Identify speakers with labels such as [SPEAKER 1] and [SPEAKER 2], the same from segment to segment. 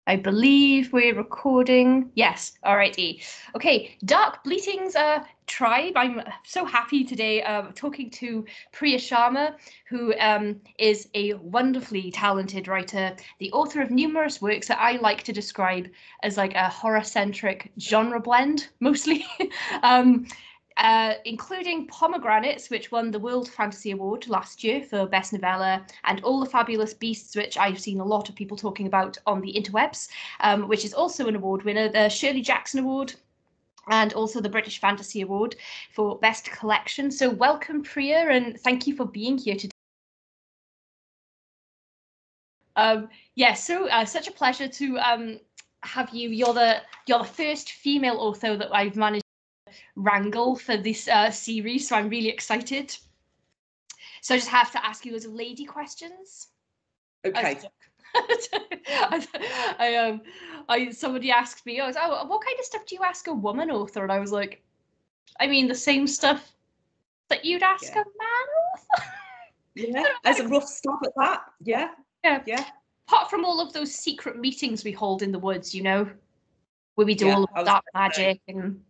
[SPEAKER 1] I believe we're recording. Yes, alrighty. Okay, Dark Bleating's tribe. I'm so happy today talking to Priya Sharma, who is a wonderfully talented writer, the author of numerous works that I like to describe as like a horror-centric genre blend, mostly. um, including Pomegranates, which won the World Fantasy Award last year for Best Novella, and All the Fabulous Beasts, which I've seen a lot of people talking about on the interwebs, which is also an award winner, the Shirley Jackson Award, and also the British Fantasy Award for Best Collection. So welcome, Priya, and thank you for being here today. Such a pleasure to have you. You're the first female author that I've managed wrangle for this series, so I'm really excited. So I just have to ask you those lady questions.
[SPEAKER 2] Okay.
[SPEAKER 1] Somebody asked me, what kind of stuff do you ask a woman author? And I was like, I mean, the same stuff that you'd ask a man author.
[SPEAKER 2] Yeah, as a rough stab at that. Yeah.
[SPEAKER 1] Apart from all of those secret meetings we hold in the woods, where we do all of dark magic and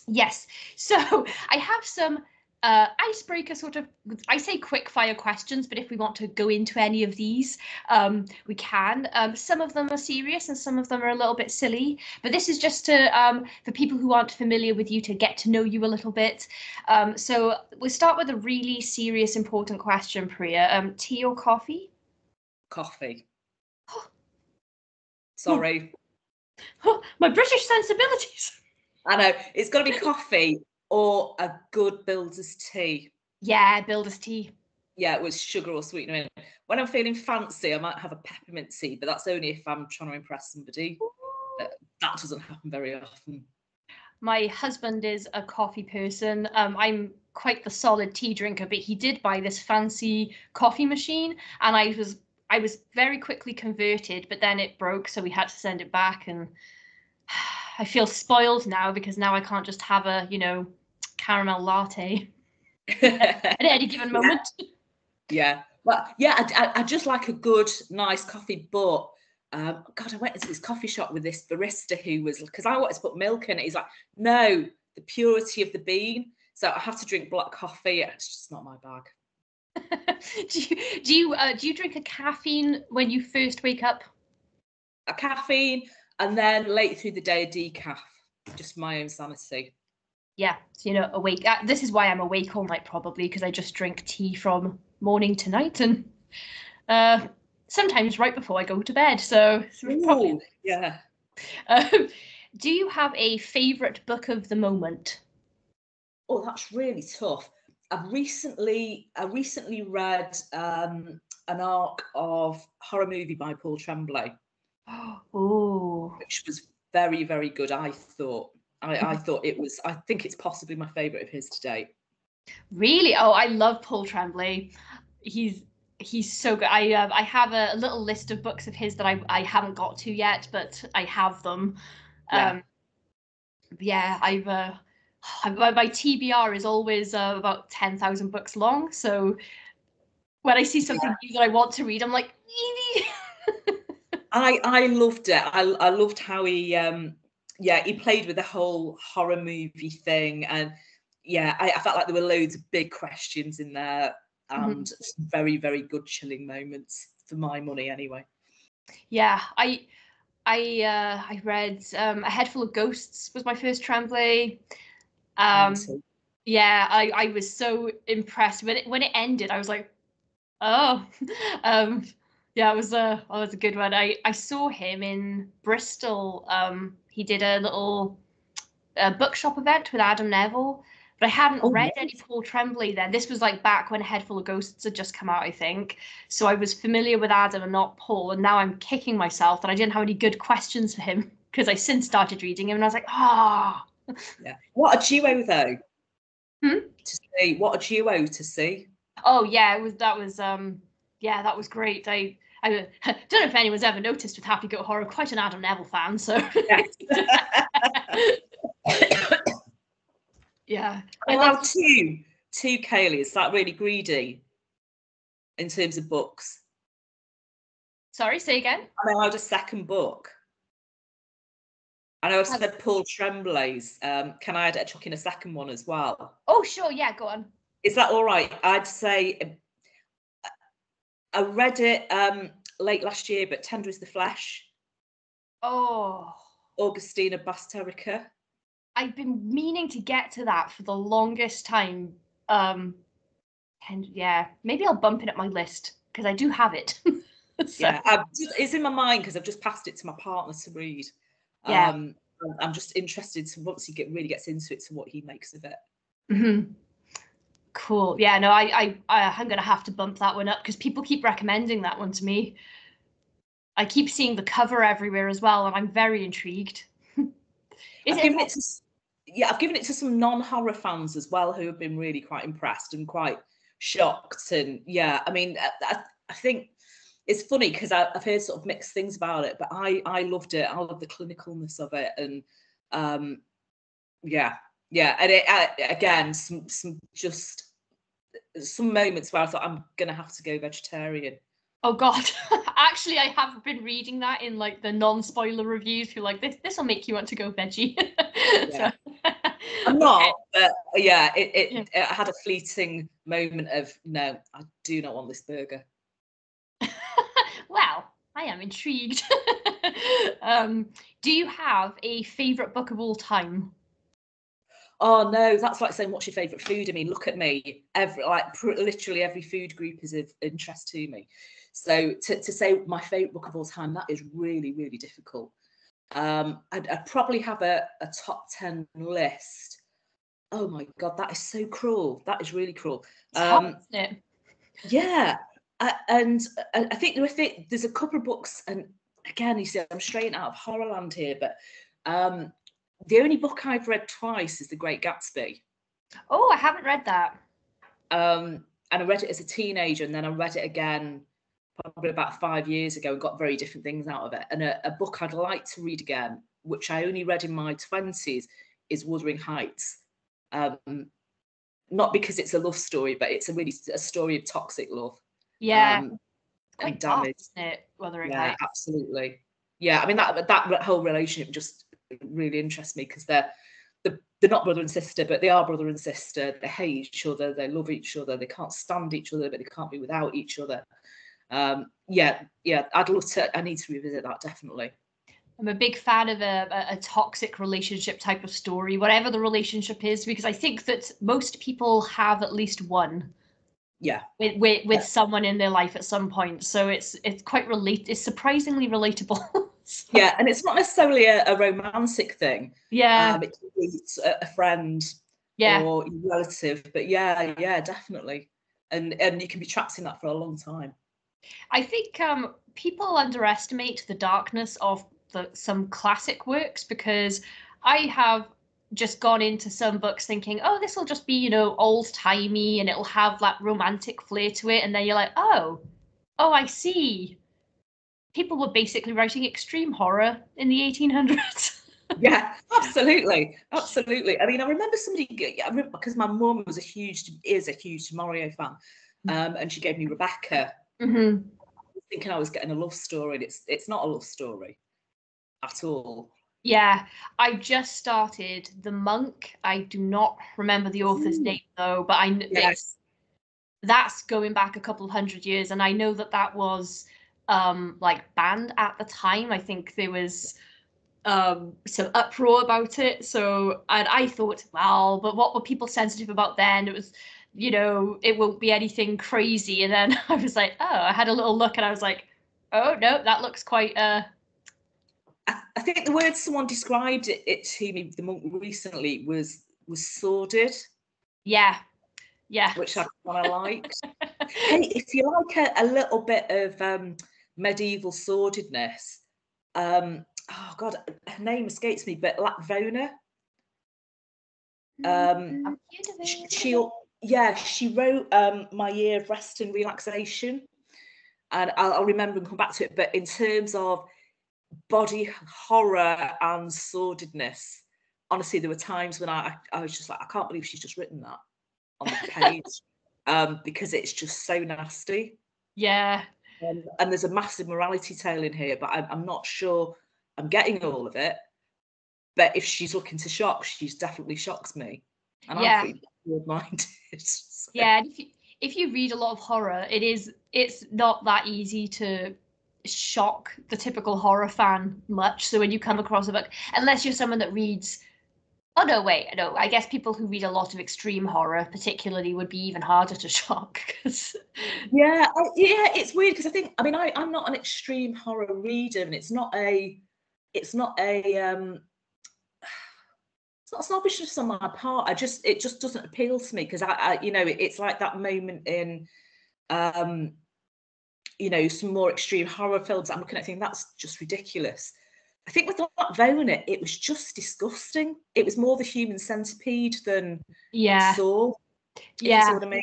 [SPEAKER 1] yes. So I have some icebreaker sort of, I say quick fire questions, but if we want to go into any of these, we can. Some of them are serious and some of them are a little bit silly, but this is just to for people who aren't familiar with you to get to know you a little bit. So we'll start with a really serious, important question, Priya. Tea or coffee?
[SPEAKER 2] Coffee. Sorry.
[SPEAKER 1] My British sensibilities.
[SPEAKER 2] I know, it's got to be coffee or a good builder's tea.
[SPEAKER 1] Yeah, builder's tea.
[SPEAKER 2] Yeah, with sugar or sweetener in it. When I'm feeling fancy, I might have a peppermint tea, but that's only if I'm trying to impress somebody. That doesn't happen very often.
[SPEAKER 1] My husband is a coffee person. I'm quite the solid tea drinker, but he did buy this fancy coffee machine, and I was very quickly converted, but then it broke, so we had to send it back, and I feel spoiled now because now I can't just have a, caramel latte at any given moment.
[SPEAKER 2] Yeah. Well, yeah, I just like a good, nice coffee, but God, I went into this coffee shop with this barista who was, because I wanted to put milk in it. He's like, no, the purity of the bean. So I have to drink black coffee. It's just not my bag.
[SPEAKER 1] do you drink a caffeine when you first wake up?
[SPEAKER 2] A caffeine, and then late through the day a decaf, just my own sanity.
[SPEAKER 1] Yeah, so awake. This is why I'm awake all night, probably, because I just drink tea from morning to night, and sometimes right before I go to bed. So
[SPEAKER 2] probably. Yeah.
[SPEAKER 1] Do you have a favourite book of the moment?
[SPEAKER 2] Oh, that's really tough. I recently read an arc of horror movie by Paul Tremblay.
[SPEAKER 1] Oh,
[SPEAKER 2] which was very, very good. I thought. I thought it was. I think it's possibly my favourite of his to date.
[SPEAKER 1] Really? Oh, I love Paul Tremblay. He's so good. I have a little list of books of his that I haven't got to yet, but I have them. Yeah, my TBR is always about 10,000 books long. So when I see something new that I want to read, I'm like,
[SPEAKER 2] I loved it. I loved how he he played with the whole horror movie thing, and I felt like there were loads of big questions in there and some very, very good chilling moments for my money anyway.
[SPEAKER 1] Yeah, I read A Head Full of Ghosts was my first Tremblay. Yeah, I was so impressed when it ended. I was like, oh, yeah, it was a good one. I saw him in Bristol. He did a little bookshop event with Adam Neville, but I hadn't read any Paul Tremblay then. This was like back when A Head Full of Ghosts had just come out, I think. So I was familiar with Adam and not Paul, and now I'm kicking myself that I didn't have any good questions for him because I since started reading him and I was like,
[SPEAKER 2] Yeah. What a duo though.
[SPEAKER 1] To
[SPEAKER 2] see. What a duo to see.
[SPEAKER 1] Oh yeah, that was great. I don't know if anyone's ever noticed with Happy Goat Horror, quite an Adam Neville fan, so yeah.
[SPEAKER 2] I love two Kaylee. Is that really greedy in terms of books?
[SPEAKER 1] Sorry, say again?
[SPEAKER 2] I'm allowed a second book. I know I've said Paul Tremblay's. Can I chuck in a second one as well?
[SPEAKER 1] Oh, sure. Yeah, go on.
[SPEAKER 2] Is that all right? I'd say I read it late last year, but Tender is the Flesh.
[SPEAKER 1] Oh,
[SPEAKER 2] Augustina Basterica.
[SPEAKER 1] I've been meaning to get to that for the longest time. And yeah, maybe I'll bump it up my list because I do have it. So,
[SPEAKER 2] Yeah, it's in my mind because I've just passed it to my partner to read.
[SPEAKER 1] yeah.
[SPEAKER 2] I'm just interested to once he really gets into it to what he makes of it.
[SPEAKER 1] Mm-hmm. Cool. Yeah, no, I'm gonna have to bump that one up because people keep recommending that one to me. I keep seeing the cover everywhere as well, and I'm very intrigued.
[SPEAKER 2] I've given it to some non-horror fans as well who have been really quite impressed and quite shocked. And yeah, I mean, I think it's funny because I've heard sort of mixed things about it, but I loved it. I love the clinicalness of it, and yeah, and it again some moments where I thought I'm gonna have to go vegetarian.
[SPEAKER 1] Oh God, actually, I have been reading that in like the non-spoiler reviews. Who like this will make you want to go veggie.
[SPEAKER 2] Yeah.
[SPEAKER 1] So,
[SPEAKER 2] I'm not, but yeah,
[SPEAKER 1] Yeah.
[SPEAKER 2] it had a fleeting moment of no, I do not want this burger.
[SPEAKER 1] Well, I am intrigued. Do you have a favorite book of all time?
[SPEAKER 2] Oh no, that's like saying what's your favorite food? I mean, look at me. Literally every food group is of interest to me. So to say my favorite book of all time, that is really, really difficult. I'd probably have a top 10 list. Oh my God, that is so cruel. That is really cruel.
[SPEAKER 1] It's hard, isn't it?
[SPEAKER 2] Yeah. And I think there's a couple of books, and again, you see, I'm straight out of Horrorland here, but the only book I've read twice is The Great Gatsby.
[SPEAKER 1] Oh, I haven't read that.
[SPEAKER 2] And I read it as a teenager, and then I read it again probably about 5 years ago and got very different things out of it. And a book I'd like to read again, which I only read in my 20s, is Wuthering Heights. Not because it's a love story, but it's a story of toxic love.
[SPEAKER 1] Yeah, quite
[SPEAKER 2] And
[SPEAKER 1] dark,
[SPEAKER 2] damage.
[SPEAKER 1] isn't it? Wuthering
[SPEAKER 2] Yeah,
[SPEAKER 1] Heights.
[SPEAKER 2] absolutely. Yeah, I mean that whole relationship just really interests me because they're not brother and sister, but they are brother and sister. They hate each other, they love each other, they can't stand each other, but they can't be without each other. Yeah, I'd love to. I need to revisit that definitely.
[SPEAKER 1] I'm a big fan of a toxic relationship type of story, whatever the relationship is, because I think that most people have at least one.
[SPEAKER 2] Yeah.
[SPEAKER 1] With someone in their life at some point. So it's quite it's surprisingly relatable. So,
[SPEAKER 2] yeah, and it's not necessarily a romantic thing.
[SPEAKER 1] Yeah.
[SPEAKER 2] It could be a friend or your relative, but yeah, definitely. And you can be trapped in that for a long time.
[SPEAKER 1] I think people underestimate the darkness of some classic works because I have just gone into some books thinking, oh, this will just be, old timey and it'll have that romantic flair to it. And then you're like, oh, I see. People were basically writing extreme horror in the 1800s.
[SPEAKER 2] Yeah, absolutely. I mean, I remember because my mum is a huge Mario fan, and she gave me Rebecca.
[SPEAKER 1] Mm-hmm.
[SPEAKER 2] Thinking I was getting a love story, and it's not a love story at all.
[SPEAKER 1] Yeah, I just started The Monk. I do not remember the author's name though, but
[SPEAKER 2] Yes.
[SPEAKER 1] That's going back a couple of 100 years, and I know that was like banned at the time. I think there was some uproar about it. So and I thought, well, but what were people sensitive about then? It was, it won't be anything crazy. And then I was like, oh, I had a little look and I was like, oh no, that looks quite
[SPEAKER 2] I think the word someone described it to me, The Monk, recently was sordid.
[SPEAKER 1] Yeah.
[SPEAKER 2] Which I kind of liked. Hey, if you like a little bit of medieval sordidness, oh God, her name escapes me, but Latveria. She wrote My Year of Rest and Relaxation, and I'll remember and come back to it. But in terms of body horror and sordidness, honestly, there were times when I was just like, I can't believe she's just written that on the page, because it's just so nasty.
[SPEAKER 1] Yeah.
[SPEAKER 2] And there's a massive morality tale in here, but I'm not sure I'm getting all of it. but if she's looking to shock, she's definitely shocks me, and I'm
[SPEAKER 1] Yeah.
[SPEAKER 2] pretty broad-minded. So.
[SPEAKER 1] Yeah, and if you read a lot of horror, it's not that easy to shock the typical horror fan much. So when you come across a book, unless you're someone that reads, oh no, wait, no, I guess people who read a lot of extreme horror, particularly, would be even harder to shock.
[SPEAKER 2] Yeah, it's weird because I'm not an extreme horror reader, and it's not snobbishness on my part. It just doesn't appeal to me because it's like that moment in some more extreme horror films I'm looking at thinking that's just ridiculous. I think with that Vona, it was just disgusting. It was more the human centipede than Saw. If you see what I mean.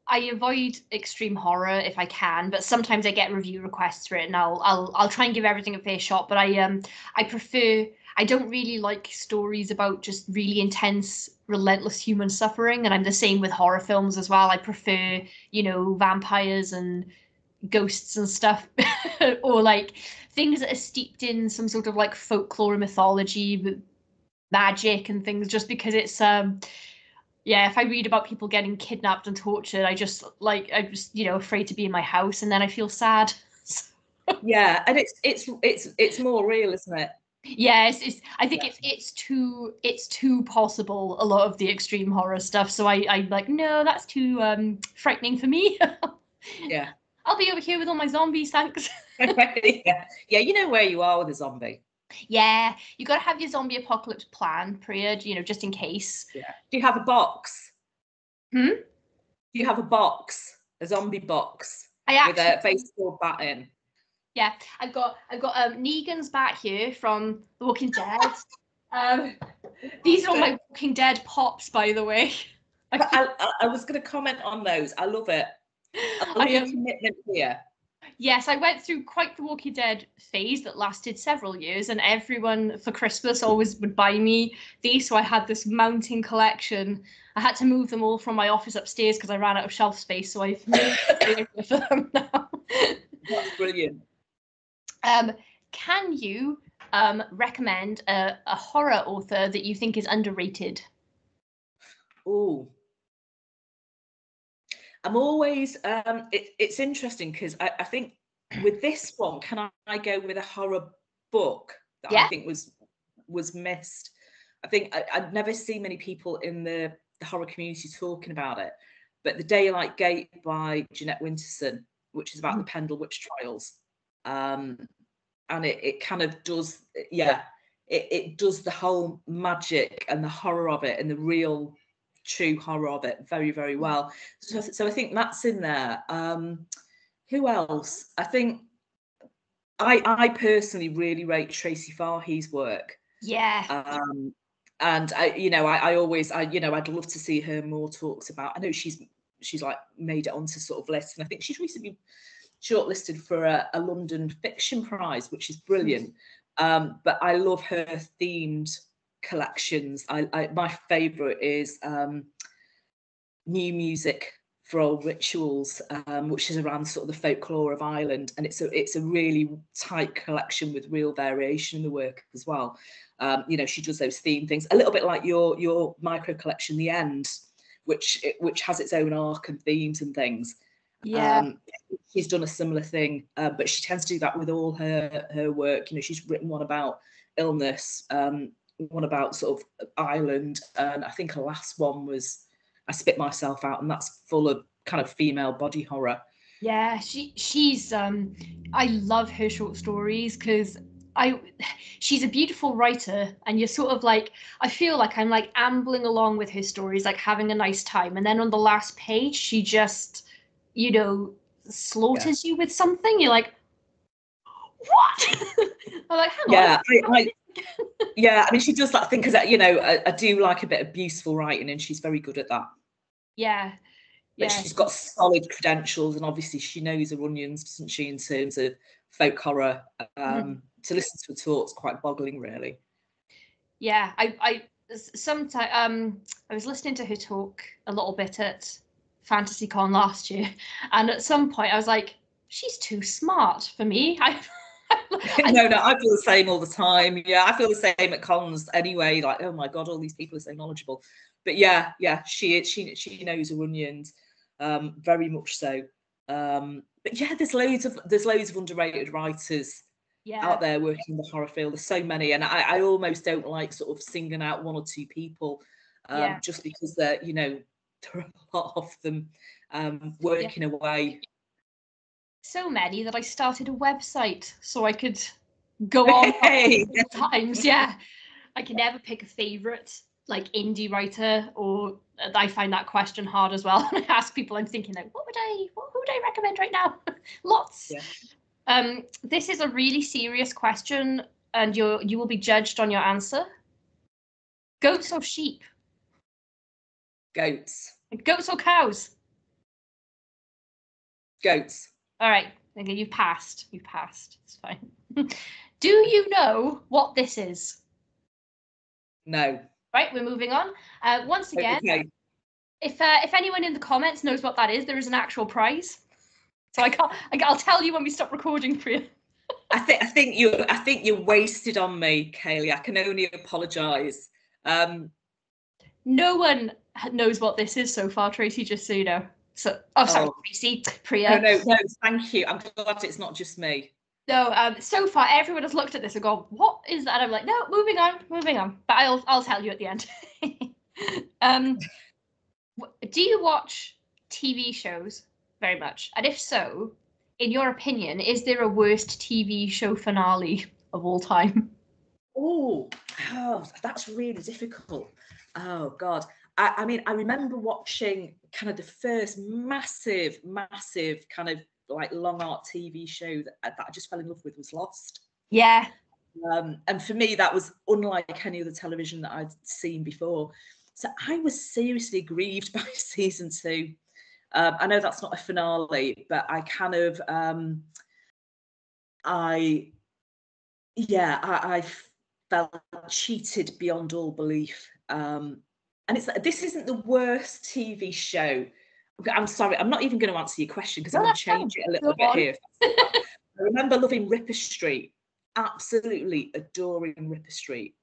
[SPEAKER 1] I avoid extreme horror if I can, but sometimes I get review requests for it, and I'll try and give everything a fair shot. But I don't really like stories about just really intense, relentless human suffering, and I'm the same with horror films as well. I prefer, vampires and ghosts and stuff, or like things that are steeped in some sort of like folklore and mythology, with magic and things, just because it's if I read about people getting kidnapped and tortured, I'm just afraid to be in my house, and then I feel sad.
[SPEAKER 2] Yeah, and it's more real, isn't it?
[SPEAKER 1] Yeah, I think it's too possible, a lot of the extreme horror stuff. So I'm like, no, that's too frightening for me.
[SPEAKER 2] Yeah.
[SPEAKER 1] I'll be over here with all my zombies, thanks.
[SPEAKER 2] Yeah, you know where you are with a zombie.
[SPEAKER 1] Yeah, you got to have your zombie apocalypse plan, Priya, just in case.
[SPEAKER 2] Yeah. Do you have a box?
[SPEAKER 1] Do
[SPEAKER 2] you have a zombie box with a baseball bat in?
[SPEAKER 1] Yeah, I've got Negan's bat here from The Walking Dead. These are all my Walking Dead pops, by the way.
[SPEAKER 2] I was going to comment on those. I love it. I love your commitment here.
[SPEAKER 1] Yes, I went through quite the Walking Dead phase that lasted several years, and everyone for Christmas always would buy me these. So I had this mounting collection. I had to move them all from my office upstairs because I ran out of shelf space. So I've moved with them now.
[SPEAKER 2] That's brilliant.
[SPEAKER 1] Can you recommend a horror author that you think is underrated?
[SPEAKER 2] Oh, I'm always it's interesting because I think with this one, can I go with a horror book that I think was missed? I think I'd never seen many people in the horror community talking about it, but The Daylight Gate by Jeanette Winterson, which is about the Pendle Witch Trials, and it kind of does, it does the whole magic and the horror of it and the real true horror of it very, very well. So I think that's in there. Who else? I think I personally really rate Tracy Farhee's work.
[SPEAKER 1] Yeah.
[SPEAKER 2] And I always I'd love to see her more talked about. I know she's like made it onto sort of lists, and I think she's recently shortlisted for a London Fiction Prize, which is brilliant. But I love her themed collections. My favourite is New Music for Old Rituals, which is around sort of the folklore of Ireland, and it's a really tight collection with real variation in the work as well. She does those theme things a little bit like your micro collection, The End, which has its own arc and themes and things.
[SPEAKER 1] Yeah.
[SPEAKER 2] She's done a similar thing, but she tends to do that with all her work. She's written one about illness, one about sort of Ireland, and I think her last one was I Spit Myself Out, and that's full of kind of female body horror.
[SPEAKER 1] Yeah, she's I love her short stories because she's a beautiful writer, and you're sort of like, I feel like I'm like ambling along with her stories, like having a nice time, and then on the last page she just slaughters you with something. You're like, what? I'm like, hang on.
[SPEAKER 2] I mean, she does that thing because I do like a bit of beautiful writing, and she's very good at that.
[SPEAKER 1] Yeah.
[SPEAKER 2] But she's got solid credentials, and obviously she knows her onions, doesn't she, in terms of folk horror. To listen to her talk is quite boggling, really.
[SPEAKER 1] Yeah, I sometimes I was listening to her talk a little bit at FantasyCon last year, and at some point I was like, she's too smart for me.
[SPEAKER 2] No, I feel the same all the time. Yeah, I feel the same at cons anyway. Like, oh my God, all these people are so knowledgeable. But yeah, she knows her onions, very much so. But yeah, there's loads of underrated writers out there working in the horror field. There's so many, and I almost don't like sort of singling out one or two people, just because they're, you know, there are a lot of them working away.
[SPEAKER 1] So many that I started a website so I could go on times. Yeah, I can never pick a favorite like indie writer, or I find that question hard as well. I ask people, I'm thinking like, who would I recommend right now? Lots.
[SPEAKER 2] Yeah.
[SPEAKER 1] This is a really serious question, and you will be judged on your answer. Goats or sheep?
[SPEAKER 2] Goats.
[SPEAKER 1] Goats or cows?
[SPEAKER 2] Goats.
[SPEAKER 1] All right. Okay, you've passed. You've passed. It's fine. Do you know what this is?
[SPEAKER 2] No.
[SPEAKER 1] Right, we're moving on. Once again,
[SPEAKER 2] okay.
[SPEAKER 1] If anyone in the comments knows what that is, there is an actual prize. So I'll tell you when we stop recording, Priya.
[SPEAKER 2] I think you're wasted on me, Kaylee. I can only apologise.
[SPEAKER 1] No one knows what this is so far, Tracy, just so you know. So, sorry, Tracy, Priya.
[SPEAKER 2] No, thank you. I'm glad it's not just me.
[SPEAKER 1] No, so far everyone has looked at this and gone, "What is that?" I'm like, "No, moving on." But I'll tell you at the end. Do you watch TV shows very much? And if so, in your opinion, is there a worst TV show finale of all time?
[SPEAKER 2] Oh, that's really difficult. Oh God. I mean, I remember watching kind of the first massive kind of like long art TV show that I just fell in love with was Lost.
[SPEAKER 1] Yeah.
[SPEAKER 2] And for me, that was unlike any other television that I'd seen before. So I was seriously grieved by season 2. I know that's not a finale, but I kind of, I felt cheated beyond all belief. And this isn't the worst TV show. I'm sorry, I'm not even going to answer your question because I'm going to change it a little bit here. I remember loving Ripper Street, absolutely adoring Ripper Street.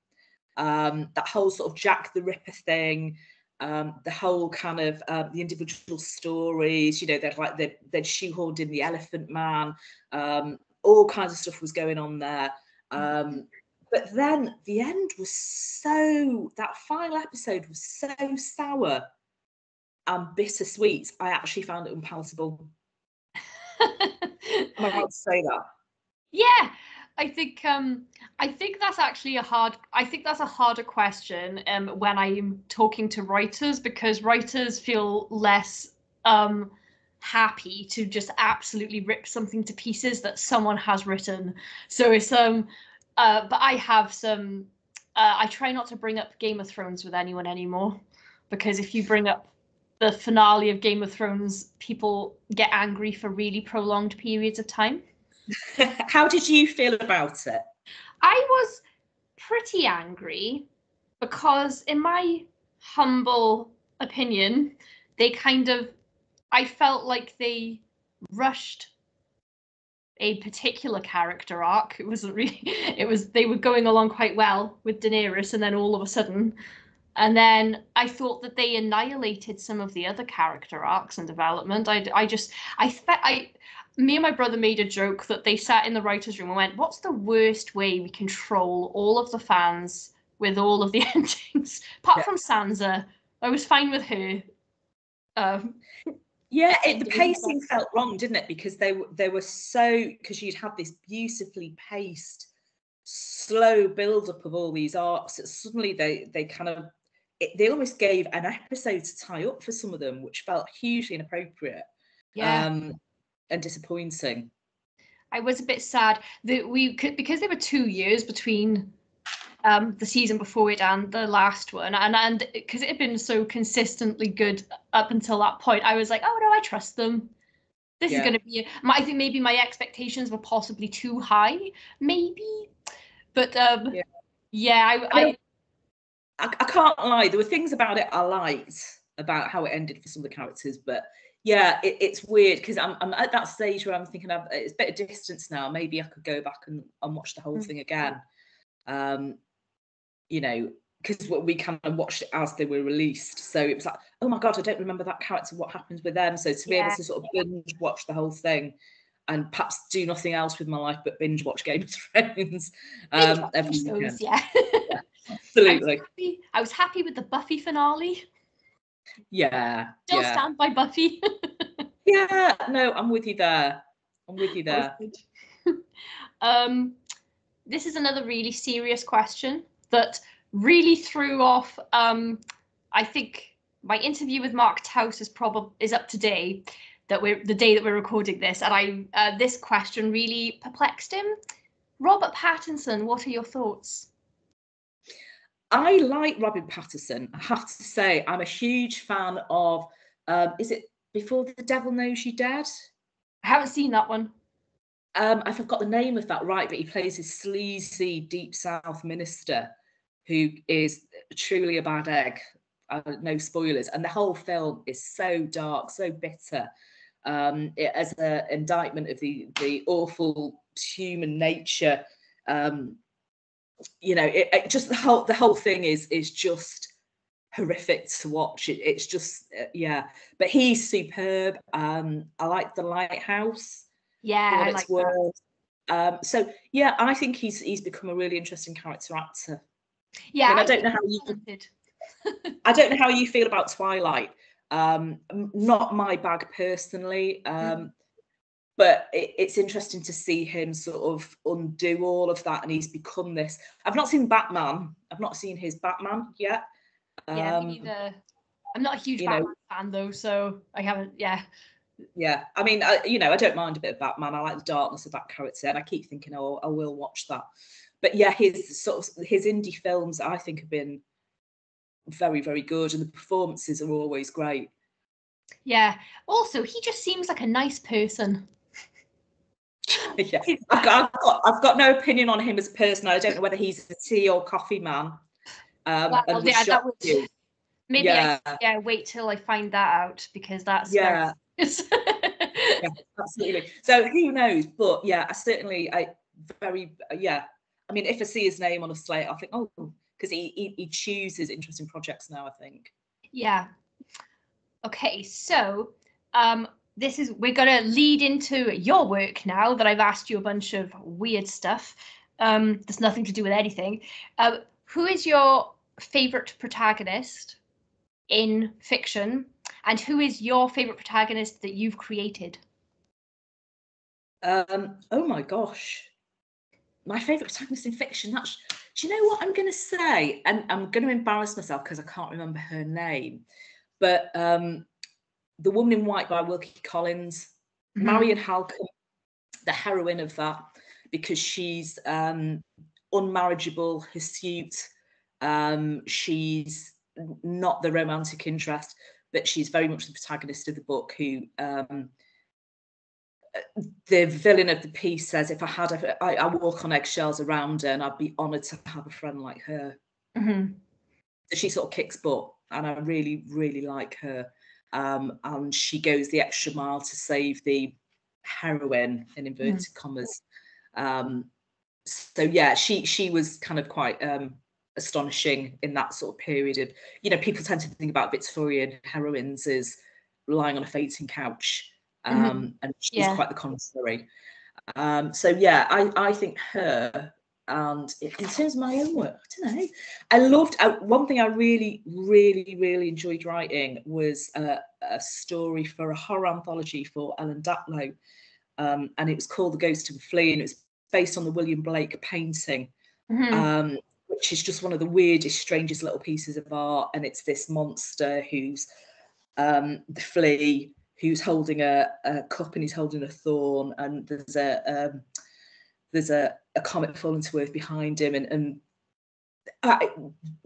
[SPEAKER 2] That whole sort of Jack the Ripper thing, the whole kind of the individual stories, you know, they'd shoehorned in the Elephant Man, all kinds of stuff was going on there. But then the end was that final episode was so sour and bittersweet. I actually found it unpalatable. Am I allowed to say that?
[SPEAKER 1] Yeah, I think that's actually a harder question when I'm talking to writers, because writers feel less happy to just absolutely rip something to pieces that someone has written. So it's but I have some I try not to bring up Game of Thrones with anyone anymore, because if you bring up the finale of Game of Thrones, people get angry for really prolonged periods of time.
[SPEAKER 2] How did you feel about it?
[SPEAKER 1] I was pretty angry because, in my humble opinion, I felt like they rushed a particular character arc. They were going along quite well with Daenerys, and then all of a sudden, and then I thought that they annihilated some of the other character arcs and development. Me and my brother made a joke that they sat in the writer's room and went, "What's the worst way we control all of the fans with all of the endings?" Apart from Sansa, I was fine with her.
[SPEAKER 2] The pacing felt wrong, didn't it? Because they were because you'd had this beautifully paced, slow build up of all these arcs. Suddenly they kind of they almost gave an episode to tie up for some of them, which felt hugely inappropriate. And disappointing.
[SPEAKER 1] I was a bit sad that because there were 2 years between the season before it and the last one, and because it had been so consistently good up until that point, I was like, oh no, I trust them. This is going to be. I think maybe my expectations were possibly too high, maybe, but I
[SPEAKER 2] can't lie. There were things about it I liked, about how it ended for some of the characters, but yeah, it's weird because I'm at that stage where I'm thinking it's a bit of distance now. Maybe I could go back and watch the whole thing again. You know, because we kind of watched it as they were released. So it was like, oh my God, I don't remember that character, what happens with them. So to be able to sort of binge watch the whole thing and perhaps do nothing else with my life but binge watch Game of Thrones. Every weekend.
[SPEAKER 1] Yeah.
[SPEAKER 2] Absolutely.
[SPEAKER 1] I was happy with the Buffy finale.
[SPEAKER 2] Yeah.
[SPEAKER 1] Still stand by Buffy.
[SPEAKER 2] Yeah, no, I'm with you there. I'm with you there.
[SPEAKER 1] This is another really serious question that really threw off. I think my interview with Mark Taus is up to date. The day that we're recording this, and this question really perplexed him. Robert Pattinson, what are your thoughts?
[SPEAKER 2] I like Robert Pattinson. I have to say, I'm a huge fan of. Is it Before the Devil Knows You Dead?
[SPEAKER 1] I haven't seen that one.
[SPEAKER 2] I forgot the name of that, right? But he plays this sleazy Deep South minister who is truly a bad egg. No spoilers. And the whole film is so dark, so bitter. As an indictment of the awful human nature. You know, it just the whole thing is just horrific to watch. It's just yeah. But he's superb. I like The Lighthouse.
[SPEAKER 1] Yeah, I like
[SPEAKER 2] that. So yeah, I think he's become a really interesting character actor.
[SPEAKER 1] Yeah,
[SPEAKER 2] I mean, I don't know how you. I don't know how you feel about Twilight. Not my bag personally, but it's interesting to see him sort of undo all of that, and he's become this. I've not seen Batman. I've not seen his Batman yet.
[SPEAKER 1] Yeah, me neither. I'm not a huge Batman fan though, so I haven't.
[SPEAKER 2] Yeah, I mean, I don't mind a bit of Batman. I like the darkness of that character, and I keep thinking, oh, I will watch that. But yeah, his indie films, I think, have been very, very good, and the performances are always great.
[SPEAKER 1] Yeah. Also, he just seems like a nice person.
[SPEAKER 2] Yeah, I've got no opinion on him as a person. I don't know whether he's a tea or coffee man.
[SPEAKER 1] Maybe I wait till I find that out, because that's
[SPEAKER 2] yeah, absolutely. So who knows? But yeah, I mean, if I see his name on a slate, I think, oh, because he chooses interesting projects now, I think.
[SPEAKER 1] Yeah. Okay, so we're gonna lead into your work now that I've asked you a bunch of weird stuff. There's nothing to do with anything. Who is your favorite protagonist in fiction, and who is your favorite protagonist that you've created?
[SPEAKER 2] Oh my gosh, my favorite protagonist in fiction. Do you know what I'm going to say? And I'm going to embarrass myself because I can't remember her name. But The Woman in White by Wilkie Collins, Marion Halcombe, the heroine of that, because she's unmarriageable, hirsute. She's not the romantic interest, but she's very much the protagonist of the book, who the villain of the piece says, if I walk on eggshells around her, and I'd be honoured to have a friend like her. So she sort of kicks butt, and I really, really like her. And she goes the extra mile to save the heroine, in inverted commas. So yeah, she was kind of quite astonishing in that sort of period of, people tend to think about Victorian heroines as lying on a fainting couch, and she's quite the contrary. So yeah, I think her. And in terms of my own work, I don't know. I loved one thing I really, really, really enjoyed writing was a story for a horror anthology for Ellen Datlow, and it was called The Ghost of a Flea, and it was based on the William Blake painting, which is just one of the weirdest, strangest little pieces of art. And it's this monster who's the flea, who's holding a cup, and he's holding a thorn, and there's a comet falling to earth behind him, and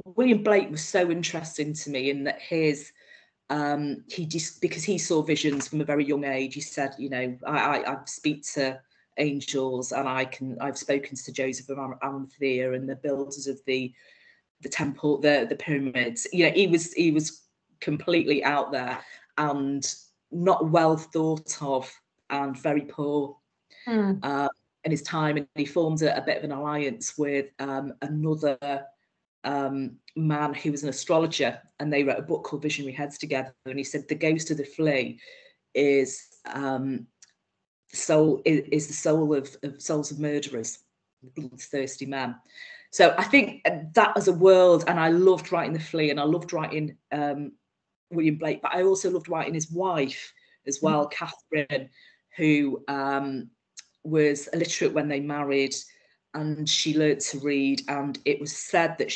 [SPEAKER 2] William Blake was so interesting to me in that because he saw visions from a very young age. He said, I speak to angels, and I've spoken to Joseph of Arimathea and the builders of the temple, the pyramids. He was completely out there, and not well thought of and very poor in his time, and he formed a bit of an alliance with another man who was an astrologer, and they wrote a book called Visionary Heads together. And he said the ghost of the flea is the soul of souls of murderers, bloodthirsty men. So I think that as a world, and I loved writing The Flea, and I loved writing William Blake, but I also loved writing his wife as well, Catherine, who was illiterate when they married, and she learnt to read, and it was said that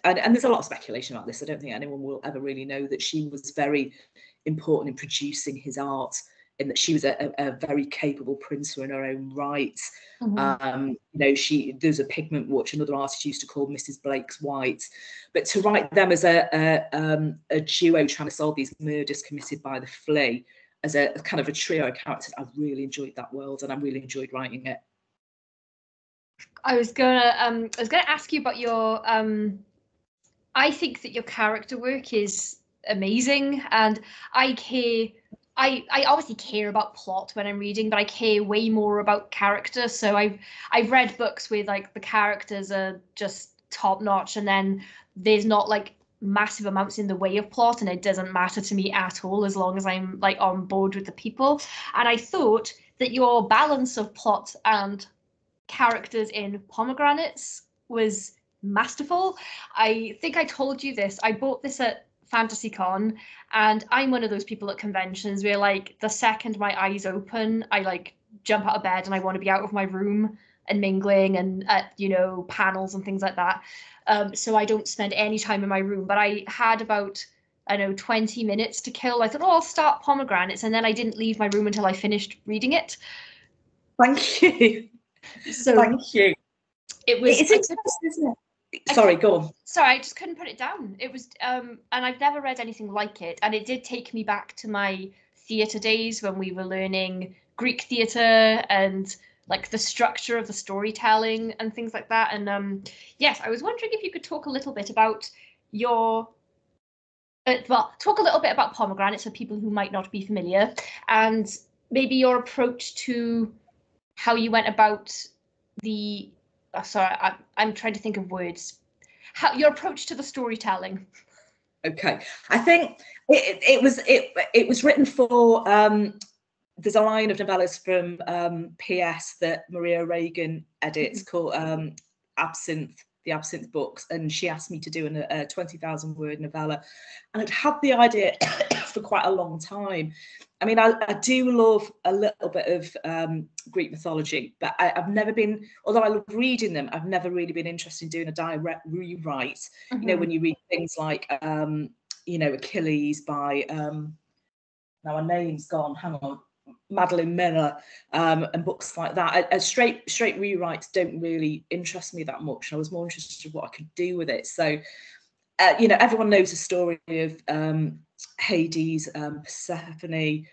[SPEAKER 2] and there's a lot of speculation about this, I don't think anyone will ever really know, that she was very important in producing his art, in that she was a very capable printer in her own right. You know, there's a pigment which another artist used to call Mrs. Blake's White. But to write them as a duo trying to solve these murders committed by the Flea, as a kind of a trio of characters, I really enjoyed that world, and I really enjoyed writing it.
[SPEAKER 1] I was gonna ask you about your I think that your character work is amazing, and I obviously care about plot when I'm reading, but I care way more about character. So I've read books where like the characters are just top notch, and then there's not like massive amounts in the way of plot, and it doesn't matter to me at all as long as I'm like on board with the people. And I thought that your balance of plot and characters in Pomegranates was masterful. I think I told you this. I bought this at FantasyCon, and I'm one of those people at conventions where like the second my eyes open, I like jump out of bed and I want to be out of my room and mingling and at, you know, panels and things like that. So I don't spend any time in my room. But I had about, I don't know, 20 minutes to kill. I thought, oh, I'll start Pomegranates, and then I didn't leave my room until I finished reading it.
[SPEAKER 2] Thank you.
[SPEAKER 1] So
[SPEAKER 2] thank you.
[SPEAKER 1] It's
[SPEAKER 2] interesting, isn't it? Sorry, go on.
[SPEAKER 1] Sorry, I just couldn't put it down. It was, and I've never read anything like it. And it did take me back to my theatre days when we were learning Greek theatre and like the structure of the storytelling and things like that. And yes, I was wondering if you could talk a little bit about your, talk a little bit about Pomegranates for people who might not be familiar, and maybe your approach to how you went about the, I'm trying to think of words. How your approach to the storytelling.
[SPEAKER 2] Okay, I think it was written for. There's a line of novellas from PS that Maria Reagan edits called Absinthe, the Absinthe books, and she asked me to do a 20,000 word novella, and I'd had the idea for quite a long time. I mean, I do love a little bit of Greek mythology, but I've never been, although I love reading them, I've never really been interested in doing a direct rewrite. You know, when you read things like, you know, Achilles by, now her name's gone, hang on, Madeline Miller, and books like that. Straight rewrites don't really interest me that much. I was more interested in what I could do with it. So, you know, everyone knows the story of Hades, Persephone,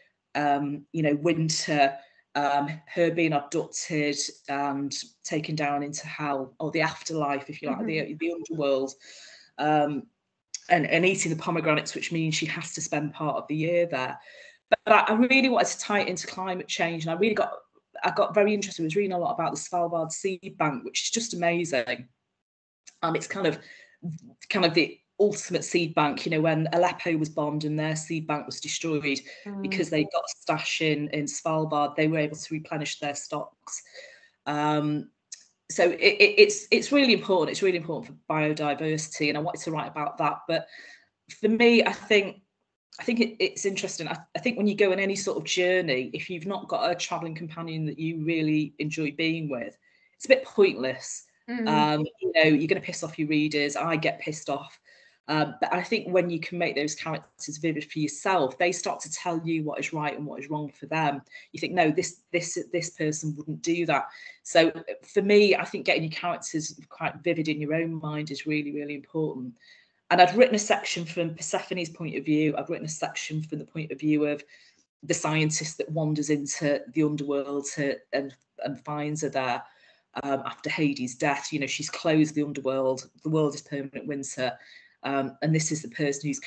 [SPEAKER 2] you know, Winter, her being abducted and taken down into hell, or the afterlife, if you like, the underworld, and eating the pomegranates, which means she has to spend part of the year there. But I really wanted to tie it into climate change, and I got very interested. I was reading a lot about the Svalbard seed bank, which is just amazing. It's kind of the ultimate seed bank. You know, when Aleppo was bombed and their seed bank was destroyed because they got a stash in Svalbard, they were able to replenish their stocks. So it's really important. It's really important for biodiversity, and I wanted to write about that. But for me, I think it's interesting. I think when you go on any sort of journey, if you've not got a traveling companion that you really enjoy being with, it's a bit pointless. You know, you're going to piss off your readers. I get pissed off. But I think when you can make those characters vivid for yourself, they start to tell you what is right and what is wrong for them. You think, no, this person wouldn't do that. So for me, I think getting your characters quite vivid in your own mind is really, really important. And I'd written a section from Persephone's point of view. I've written a section from the point of view of the scientist that wanders into the underworld and finds her there after Hades' death. You know, she's closed the underworld. The world is permanent winter. And this is the person who's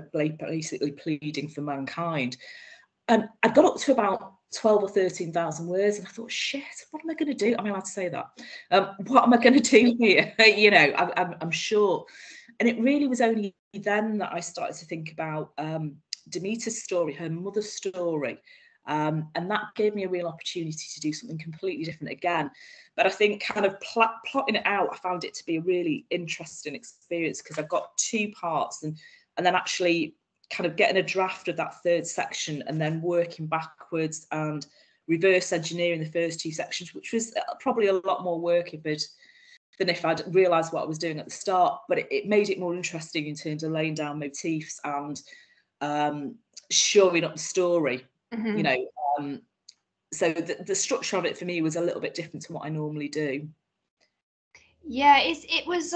[SPEAKER 2] basically pleading for mankind. And I got up to about 12 or 13,000 words, and I thought, shit, what am I going to do? Am I allowed to say that? What am I going to do here? I'm sure. And it really was only then that I started to think about Demeter's story, her mother's story. And that gave me a real opportunity to do something completely different again. But I think kind of plotting it out, I found it to be a really interesting experience, because I've got 2 parts, and then actually kind of getting a draft of that 3rd section and then working backwards and reverse engineering the first 2 sections, which was probably a lot more work than if I'd realised what I was doing at the start. But it made it more interesting in terms of laying down motifs and shoring up the story.
[SPEAKER 1] Mm-hmm.
[SPEAKER 2] So the structure of it for me was a little bit different to what I normally do.
[SPEAKER 1] Yeah, it was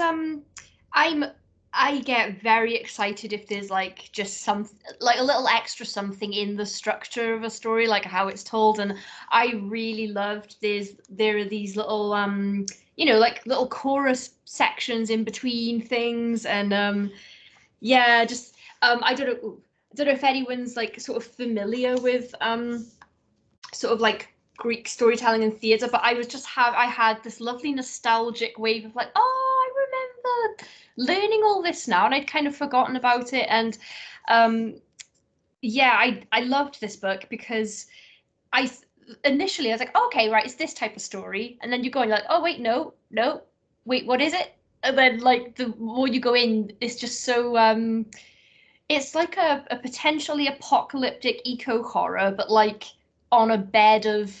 [SPEAKER 1] I get very excited if there's like just some like a little extra something in the structure of a story, like how it's told. And I really loved there are these little like little chorus sections in between things. And yeah, just I don't know if anyone's like sort of familiar with sort of like Greek storytelling and theatre, but I had this lovely nostalgic wave of like, oh, I remember learning all this now, and I'd kind of forgotten about it. And yeah, I loved this book because initially I was like, okay, right, it's this type of story, and then you're going like, oh wait, no, wait, what is it? And then like the more you go in, it's just so it's like a potentially apocalyptic eco horror, but like on a bed of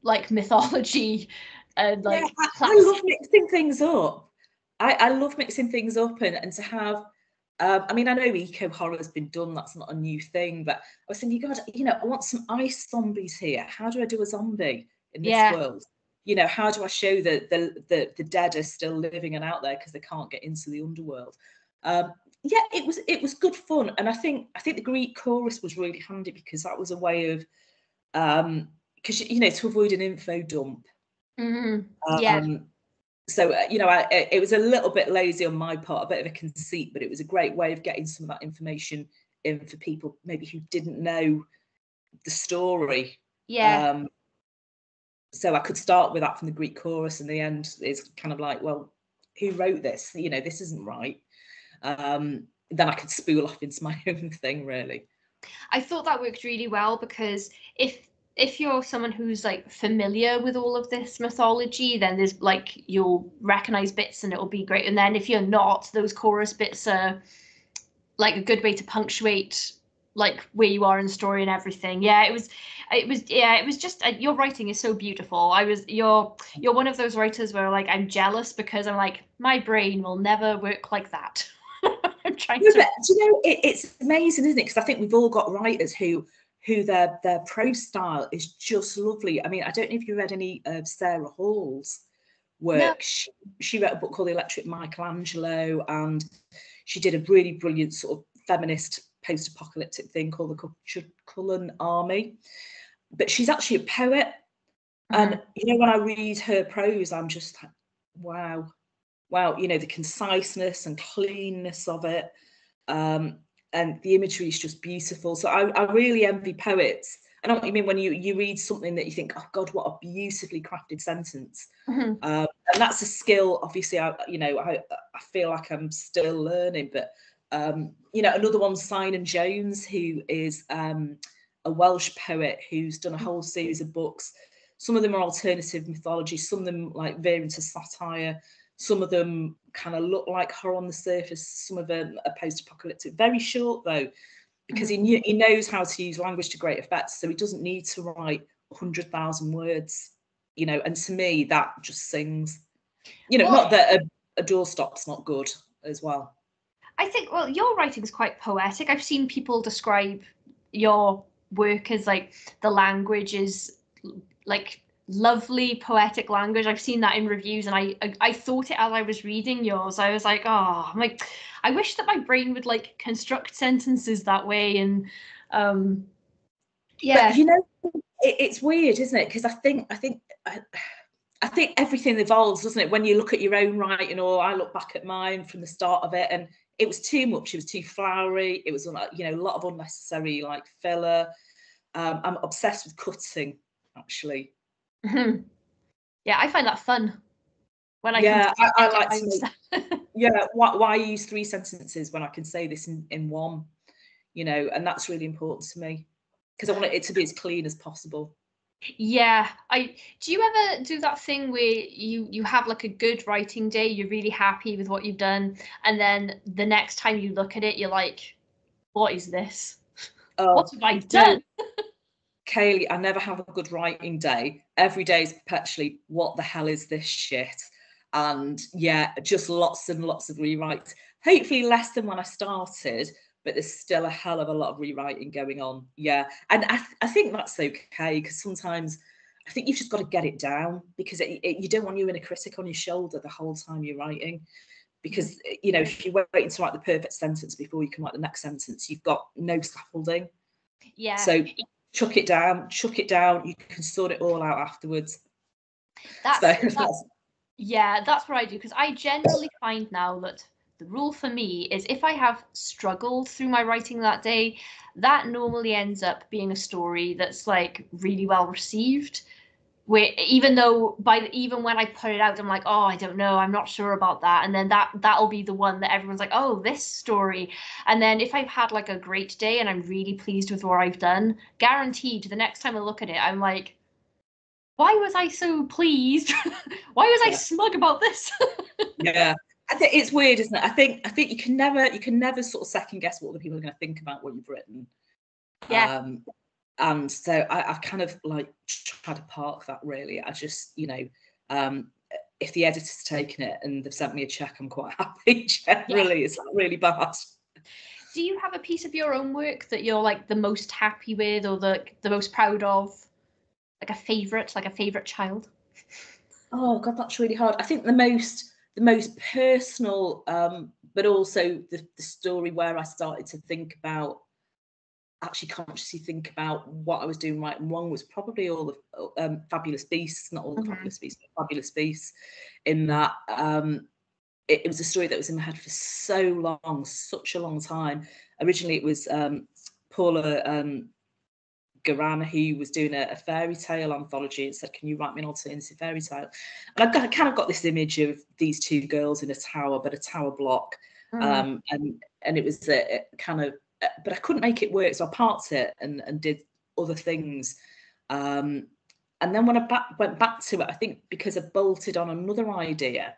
[SPEAKER 1] like mythology and like
[SPEAKER 2] I love mixing things up. I love mixing things up, and to have I mean, I know eco horror has been done, that's not a new thing, but I was thinking, God, I want some ice zombies here. How do I do a zombie in this world? How do I show that the dead are still living and out there because they can't get into the underworld? Yeah, it was good fun. And I think the Greek chorus was really handy, because that was a way of because to avoid an info dump.
[SPEAKER 1] Mm-hmm. Yeah.
[SPEAKER 2] So it was a little bit lazy on my part, a bit of a conceit, but it was a great way of getting some of that information in for people maybe who didn't know the story.
[SPEAKER 1] Yeah.
[SPEAKER 2] So I could start with that from the Greek chorus, and the end is kind of like, well, who wrote this? This isn't right. Then I could spool off into my own thing, really.
[SPEAKER 1] I thought that worked really well, because if you're someone who's like familiar with all of this mythology, then there's like you'll recognize bits and it'll be great. And then if you're not, those chorus bits are like a good way to punctuate like where you are in the story and everything. Yeah, it was just your writing is so beautiful. You're one of those writers where like I'm jealous, because I'm like, my brain will never work like that. I'm trying to.
[SPEAKER 2] But, it's amazing, isn't it? Because I think we've all got writers who their prose style is just lovely. I mean, I don't know if you read any of Sarah Hall's work. No. She wrote a book called The Electric Michelangelo, and she did a really brilliant sort of feminist post-apocalyptic thing called the Cullen Army. But she's actually a poet. Mm-hmm. And when I read her prose, I'm just like, wow, the conciseness and cleanness of it, and the imagery is just beautiful. So I really envy poets. I know what you mean when you read something that you think, oh God, what a beautifully crafted sentence. Mm-hmm. And that's a skill. Obviously, I feel like I'm still learning. But another one's Simon Jones, who is a Welsh poet who's done a whole series of books. Some of them are alternative mythology. Some of them like veer into satire. Some of them kind of look like horror on the surface. Some of them are post-apocalyptic. Very short though, because he knows how to use language to great effect. So he doesn't need to write 100,000 words, And to me, that just sings. Not that a doorstop's not good as well.
[SPEAKER 1] I think, well, your writing is quite poetic. I've seen people describe your work as like the language is like lovely poetic language. I've seen that in reviews, and I thought it as I was reading yours. I was like, oh, I'm like, I wish that my brain would like construct sentences that way. And yeah,
[SPEAKER 2] but, it's weird, isn't it? Because I think everything evolves, doesn't it? When you look at your own writing, or I look back at mine from the start of it, and it was too much. It was too flowery. It was, you know, a lot of unnecessary like filler. I'm obsessed with cutting, actually.
[SPEAKER 1] Yeah, I find that fun when I can
[SPEAKER 2] Yeah,
[SPEAKER 1] just
[SPEAKER 2] I
[SPEAKER 1] edit
[SPEAKER 2] like
[SPEAKER 1] my
[SPEAKER 2] to
[SPEAKER 1] own
[SPEAKER 2] make,
[SPEAKER 1] stuff.
[SPEAKER 2] yeah, why use 3 sentences when I can say this in one, you know, and that's really important to me because I want it to be as clean as possible.
[SPEAKER 1] Yeah, do you ever do that thing where you have like a good writing day, you're really happy with what you've done, and then the next time you look at it, you're like, what is this? What
[SPEAKER 2] Oh,
[SPEAKER 1] have I
[SPEAKER 2] no,
[SPEAKER 1] done?
[SPEAKER 2] Kaylee, I never have a good writing day. Every day is perpetually, what the hell is this shit? And yeah, just lots and lots of rewrites. Hopefully less than when I started, but there's still a hell of a lot of rewriting going on. Yeah. And I think that's okay because sometimes I think you've just got to get it down because you don't want you in a critic on your shoulder the whole time you're writing. Because, you know, if you're waiting to write the perfect sentence before you can write the next sentence, you've got no scaffolding.
[SPEAKER 1] Yeah,
[SPEAKER 2] So chuck it down, you can sort it all out afterwards.
[SPEAKER 1] that's
[SPEAKER 2] So
[SPEAKER 1] yeah, that's what I do because I generally find now that the rule for me is if I have struggled through my writing that day, that normally ends up being a story that's like really well received. Where even though even when I put it out, I'm like, oh, I don't know, I'm not sure about that, and then that'll be the one that everyone's like, oh, this story. And then if I've had like a great day and I'm really pleased with what I've done, guaranteed the next time I look at it, I'm like, why was I so pleased? Why was I smug about this?
[SPEAKER 2] yeah, I think it's weird, isn't it? I think you can never sort of second guess what other people are going to think about what you've written.
[SPEAKER 1] Yeah.
[SPEAKER 2] And so I've kind of like tried to park that really. I just, you know, if the editor's taken it and they've sent me a check, I'm quite happy. Generally,
[SPEAKER 1] Yeah.
[SPEAKER 2] it's not really bad.
[SPEAKER 1] Do you have a piece of your own work that you're like the most happy with or the most proud of? Like a favorite child?
[SPEAKER 2] Oh God, that's really hard. I think the most personal, but also the story where I started to think about, actually consciously think about what I was doing right and wrong was probably all the Fabulous Beasts, not all the Fabulous Beasts, but Fabulous Beasts. In that, it was a story that was in my head for so long, such a long time. Originally, it was Paula Garan, who was doing a fairy tale anthology, and said, "Can you write me an alternative fairy tale?" And I kind of got this image of these two girls in a tower, but a tower block, and it was a kind of, but I couldn't make it work, so I parked it and did other things. And then when I went back to it, I think because I bolted on another idea,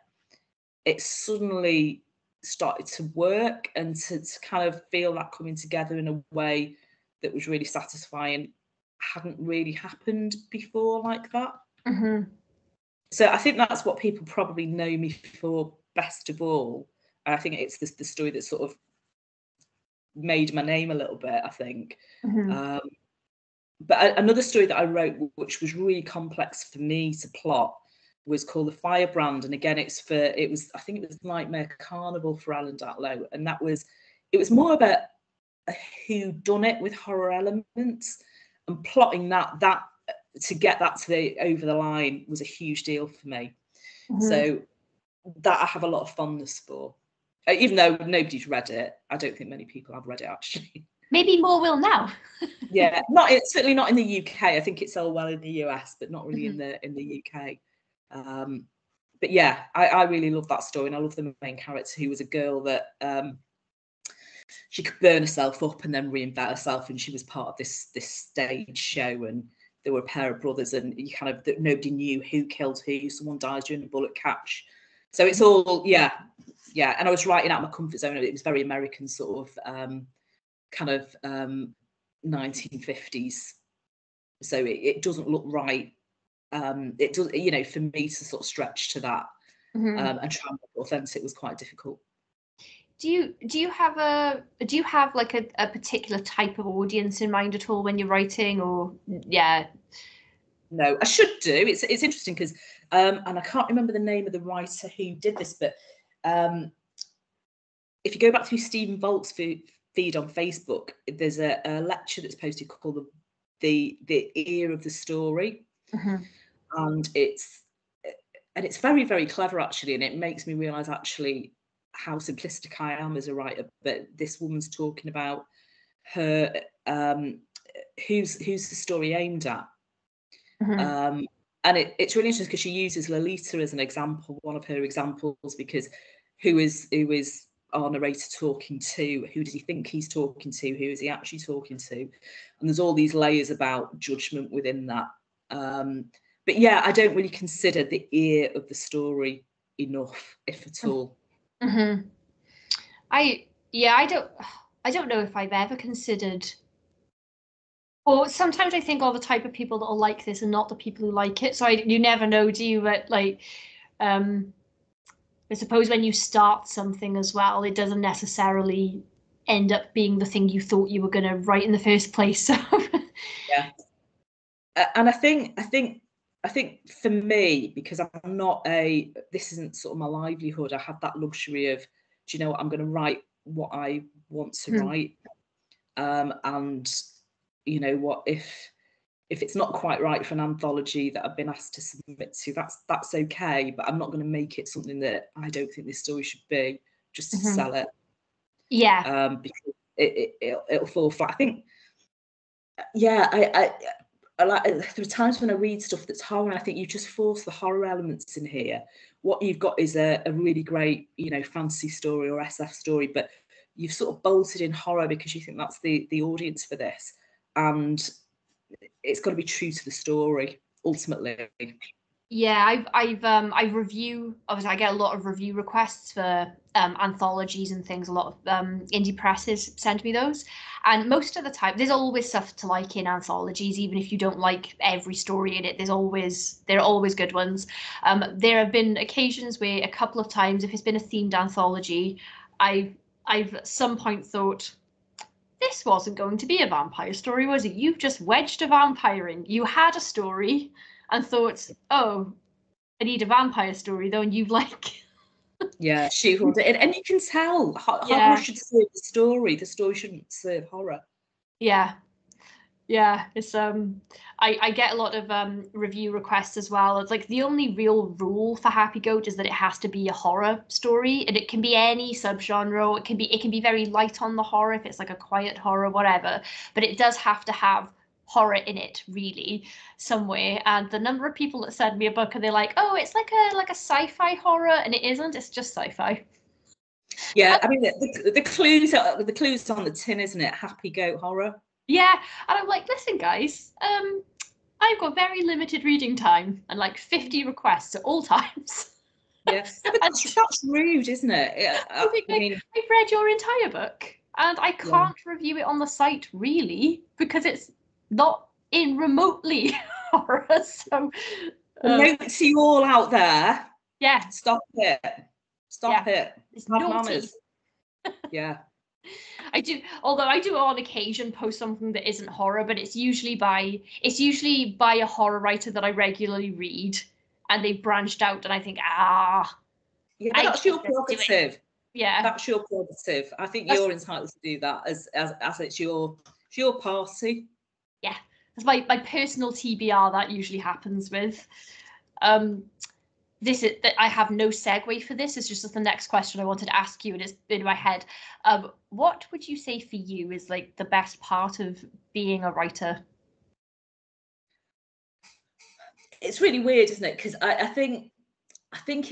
[SPEAKER 2] it suddenly started to work and to kind of feel that coming together in a way that was really satisfying. Hadn't really happened before like that. So I think that's what people probably know me for best of all. I think it's the story that sort of made my name a little bit, I think. But another story that I wrote, which was really complex for me to plot, was called The Firebrand. And again, I think it was Nightmare Carnival for Alan Datlow. And it was more about a whodunit with horror elements, and plotting that to get that over the line was a huge deal for me. So that I have a lot of fondness for. Even though nobody's read it, I don't think many people have read it actually.
[SPEAKER 1] Maybe more will now.
[SPEAKER 2] Yeah, certainly not in the UK. I think it sold well in the US, but not really in the UK. But yeah, I really love that story, and I love the main character, who was a girl that she could burn herself up and then reinvent herself, and she was part of this stage show, and there were a pair of brothers, and you kind of, nobody knew who killed who. Someone dies during a bullet catch, so it's all yeah. And I was writing out my comfort zone. It was very American sort of kind of 1950s, so it doesn't look right. It does, you know, for me to sort of stretch to that and try and make it authentic was quite difficult.
[SPEAKER 1] Do you have like a particular type of audience in mind at all when you're writing, or yeah?
[SPEAKER 2] No, I should do. It's interesting because and I can't remember the name of the writer who did this, but if you go back through Stephen Volk's feed on Facebook, there's a lecture that's posted called the ear of the story, and it's very, very clever actually, and it makes me realise actually how simplistic I am as a writer, but this woman's talking about her who's the story aimed at.
[SPEAKER 1] Mhm.
[SPEAKER 2] And it's really interesting because she uses Lolita as an example, one of her examples, because who is our narrator talking to? Who does he think he's talking to? Who is he actually talking to? And there's all these layers about judgment within that. But yeah, I don't really consider the ear of the story enough, if at all.
[SPEAKER 1] Mhm. I don't know if I've ever considered, or sometimes I think all the type of people that will like this and not the people who like it. So you never know, do you? But like, um, I suppose when you start something as well, it doesn't necessarily end up being the thing you thought you were going to write in the first place. So
[SPEAKER 2] Yeah. And I think for me, because I'm not this isn't sort of my livelihood, I have that luxury of, do you know what, I'm going to write what I want to write. And you know what, if it's not quite right for an anthology that I've been asked to submit to, that's okay, but I'm not going to make it something that I don't think this story should be just to sell it.
[SPEAKER 1] Yeah.
[SPEAKER 2] Because it'll fall flat. I think, yeah, I like, there are times when I read stuff that's horror and I think you just force the horror elements in here. What you've got is a really great, you know, fantasy story or SF story, but you've sort of bolted in horror because you think that's the audience for this, and it's got to be true to the story ultimately.
[SPEAKER 1] Yeah, I review, obviously I get a lot of review requests for anthologies and things. A lot of indie presses send me those, and most of the time there's always stuff to like in anthologies, even if you don't like every story in it. There are always good ones. There have been occasions where a couple of times, if it's been a themed anthology, I've at some point thought, this wasn't going to be a vampire story, was it? You've just wedged a vampire in. You had a story and thought, oh, I need a vampire story though, and you like,
[SPEAKER 2] Yeah, shoehorned it in. And you can tell horror
[SPEAKER 1] yeah,
[SPEAKER 2] should serve the story. The story shouldn't serve horror.
[SPEAKER 1] yeah, yeah. It's I get a lot of review requests as well. It's like the only real rule for Happy Goat is that it has to be a horror story, and it can be any subgenre. It can be very light on the horror if it's like a quiet horror, whatever. But it does have to have horror in it, really, somewhere. And the number of people that send me a book and they're like, oh, it's like a sci-fi horror, and it isn't. It's just sci-fi.
[SPEAKER 2] Yeah, I mean the clues on the tin, isn't it? Happy Goat horror.
[SPEAKER 1] Yeah, and I'm like, listen, guys, I've got very limited reading time and like 50 requests at all times.
[SPEAKER 2] Yeah, no, but
[SPEAKER 1] And
[SPEAKER 2] that's rude, isn't it? Yeah,
[SPEAKER 1] I think,
[SPEAKER 2] I
[SPEAKER 1] like,
[SPEAKER 2] mean,
[SPEAKER 1] I've read your entire book and I
[SPEAKER 2] yeah.
[SPEAKER 1] can't review it on the site really because it's not in remotely horror. So,
[SPEAKER 2] The notes to you all out there,
[SPEAKER 1] yeah,
[SPEAKER 2] stop it.
[SPEAKER 1] yeah,
[SPEAKER 2] Stop it.
[SPEAKER 1] it's
[SPEAKER 2] Have
[SPEAKER 1] naughty.
[SPEAKER 2] manners. Yeah.
[SPEAKER 1] I do, although I do on occasion post something that isn't horror, but it's usually by a horror writer that I regularly read, and they've branched out, and I think,
[SPEAKER 2] Yeah, but
[SPEAKER 1] I
[SPEAKER 2] that's
[SPEAKER 1] can
[SPEAKER 2] your
[SPEAKER 1] just do it.
[SPEAKER 2] prerogative.
[SPEAKER 1] Yeah,
[SPEAKER 2] That's your prerogative. I think
[SPEAKER 1] that's
[SPEAKER 2] you're entitled to do that as it's your party.
[SPEAKER 1] yeah, that's my personal TBR that usually happens with. Um, this is that I have no segue for this. It's just the next question I wanted to ask you, and it's in my head. What would you say for you is like the best part of being a writer?
[SPEAKER 2] It's really weird, isn't it? Because I think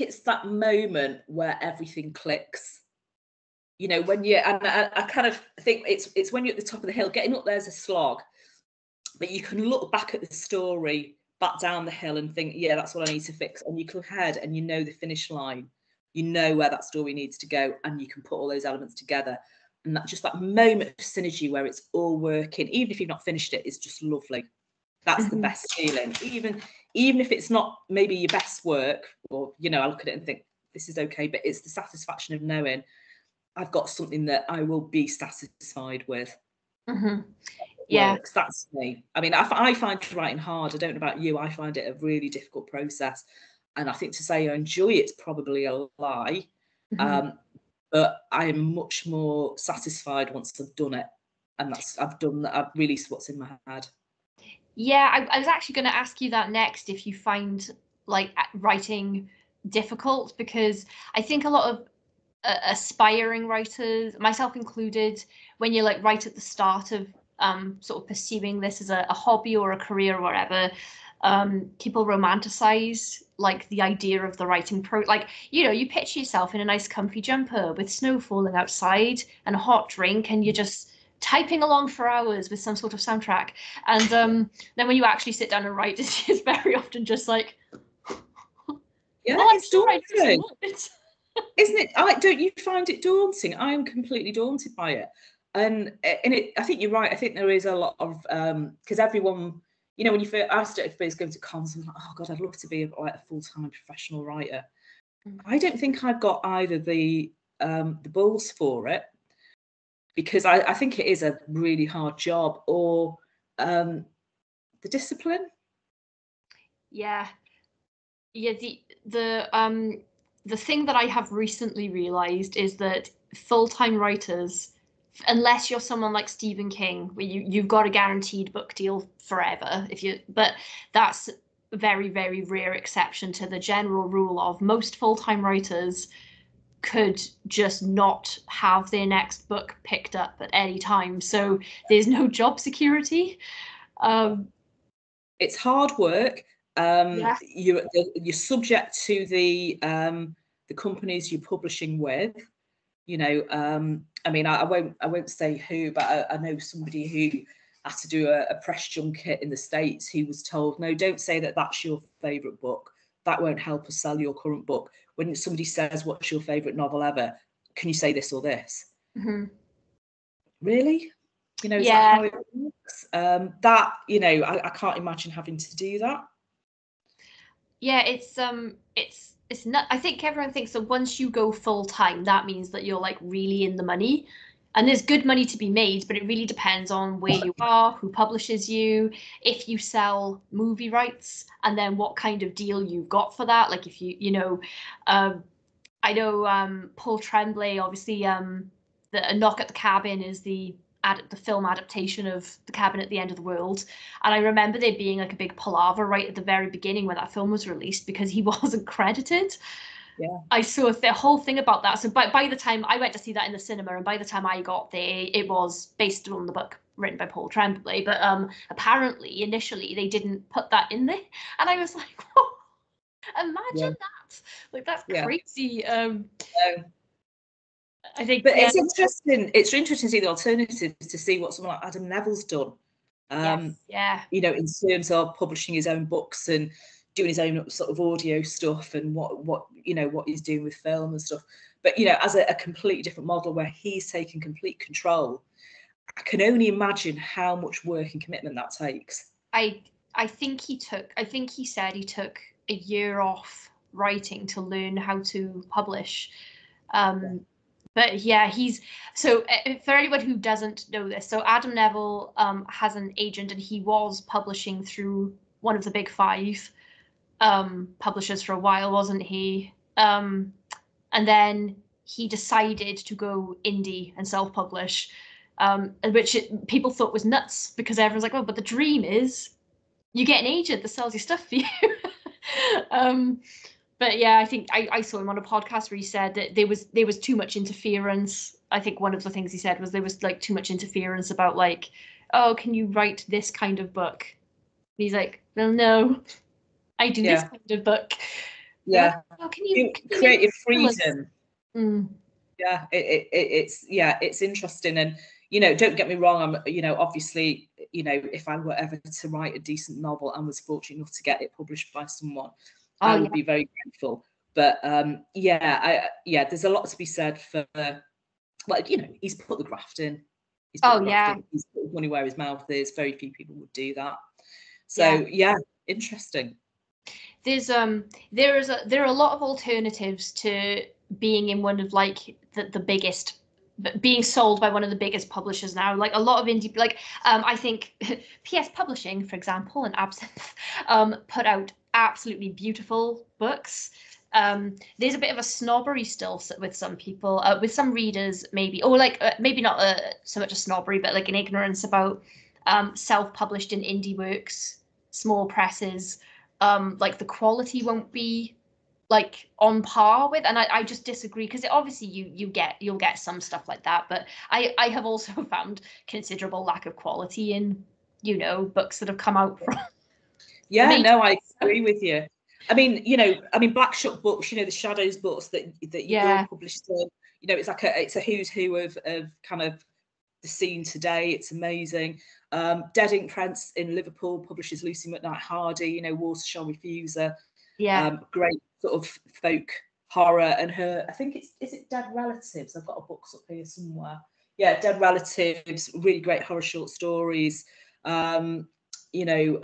[SPEAKER 2] it's that moment where everything clicks. You know, when you and I kind of think it's when you're at the top of the hill, getting up there's a slog, but you can look back at the story, back down the hill, and think, yeah, that's what I need to fix. And you look ahead, and you know the finish line, you know where that story needs to go, and you can put all those elements together. And that just that moment of synergy where it's all working, even if you've not finished it, is just lovely. That's the best feeling. Even if it's not maybe your best work, or you know, I look at it and think this is okay, but it's the satisfaction of knowing I've got something that I will be satisfied with.
[SPEAKER 1] Mm-hmm. Yeah.
[SPEAKER 2] Works. That's me. I mean, I find writing hard. I don't know about you. I find it a really difficult process, and I think to say I enjoy it's probably a lie.
[SPEAKER 1] Mm-hmm.
[SPEAKER 2] But I am much more satisfied once I've done it, and I've done that. I've released what's in my head.
[SPEAKER 1] Yeah, I was actually going to ask you that next, if you find like writing difficult, because I think aspiring writers, myself included, when you're like right at the start of sort of pursuing this as a hobby or a career or whatever, people romanticize like the idea of the writing like, you know, you picture yourself in a nice comfy jumper with snow falling outside and a hot drink, and you're just typing along for hours with some sort of soundtrack. And then when you actually sit down and write, it's very often just like,
[SPEAKER 2] yeah,
[SPEAKER 1] well,
[SPEAKER 2] it's daunting, isn't it? Don't you find it daunting? I am completely daunted by it. And I think you're right. I think there is a lot of because everyone, you know, when you first asked it, everybody's going to cons, I'm like, oh God, I'd love to be like a full-time professional writer. I don't think I've got either the balls for it, because I think it is a really hard job, or the discipline.
[SPEAKER 1] Yeah. The thing that I have recently realized is that full-time writers, unless you're someone like Stephen King, where you've got a guaranteed book deal forever, but that's a very, very rare exception to the general rule of most full-time writers could just not have their next book picked up at any time. So there's no job security.
[SPEAKER 2] It's hard work.
[SPEAKER 1] Yeah.
[SPEAKER 2] You're subject to the companies you're publishing with. You know, I mean, I won't say who, but I know somebody who had to do a press junket in the States. He was told, no, don't say that that's your favourite book. That won't help us sell your current book. When somebody says, what's your favourite novel ever? Can you say this or this?
[SPEAKER 1] Mm-hmm.
[SPEAKER 2] Really? You know, is
[SPEAKER 1] Yeah.
[SPEAKER 2] that how it works? That, you know, I can't imagine having to do that.
[SPEAKER 1] Yeah, it's not. I think everyone thinks that once you go full time, that means that you're like really in the money, and there's good money to be made, but it really depends on where you are, who publishes you, if you sell movie rights, and then what kind of deal you've got for that. Like if you know, I know Paul Tremblay, obviously, the A Knock at the Cabin is the film adaptation of The Cabin at the End of the World. And I remember there being like a big palaver right at the very beginning when that film was released because he wasn't credited.
[SPEAKER 2] Yeah.
[SPEAKER 1] I saw the whole thing about that. So by the time I went to see that in the cinema, and by the time I got there, it was based on the book written by Paul Tremblay. But apparently, initially, they didn't put that in there. And I was like, whoa, imagine that. Like, that's crazy. I think,
[SPEAKER 2] but it's interesting. It's interesting to see the alternatives, to see what someone like Adam Neville's done. You know, in terms of publishing his own books and doing his own sort of audio stuff, and what you know, what he's doing with film and stuff. But you know, as a completely different model where he's taking complete control, I can only imagine how much work and commitment that takes.
[SPEAKER 1] I think he said he took a year off writing to learn how to publish. But yeah, so for anyone who doesn't know this, so Adam Neville has an agent, and he was publishing through one of the big five publishers for a while, wasn't he? And then he decided to go indie and self-publish, which people thought was nuts, because everyone's like, oh, but the dream is you get an agent that sells your stuff for you. But yeah, I think I saw him on a podcast where he said that there was too much interference. I think one of the things he said was there was like too much interference about like, oh, can you write this kind of book? And he's like, well, no, I do this kind of book.
[SPEAKER 2] Yeah.
[SPEAKER 1] Oh, can you
[SPEAKER 2] creative freedom?
[SPEAKER 1] Mm.
[SPEAKER 2] Yeah, it's interesting. And you know, don't get me wrong, I'm, you know, obviously, you know, if I were ever to write a decent novel and was fortunate enough to get it published by someone, I would be very grateful. But there's a lot to be said for, well, you know, he's put the graft in. He's put he's put money where his mouth is. Very few people would do that. So interesting.
[SPEAKER 1] There are a lot of alternatives to being in one of like the biggest, being sold by one of the biggest publishers now. Like a lot of indie, like I think PS Publishing, for example, and Absinthe, put out absolutely beautiful books. There's a bit of a snobbery still with some people, with some readers maybe, or like maybe not so much a snobbery, but like an ignorance about self-published in indie works, small presses. Like the quality won't be like on par with, and I just disagree, because obviously you'll get some stuff like that, but I have also found considerable lack of quality in, you know, books that have come out from the
[SPEAKER 2] Yeah,
[SPEAKER 1] main.
[SPEAKER 2] no, I agree with you. I mean, you know, I mean, Blackshot books, you know, the Shadows books that you're
[SPEAKER 1] Yeah,
[SPEAKER 2] published in, you know, it's a who's who of kind of the scene today. It's amazing. Dead Ink Press in Liverpool publishes Lucy McKnight Hardy, you know, Water Shall Refuser,
[SPEAKER 1] yeah.
[SPEAKER 2] great sort of folk horror. And her, I think is it Dead Relatives? I've got a book up here somewhere. Yeah, Dead Relatives, really great horror short stories. You know,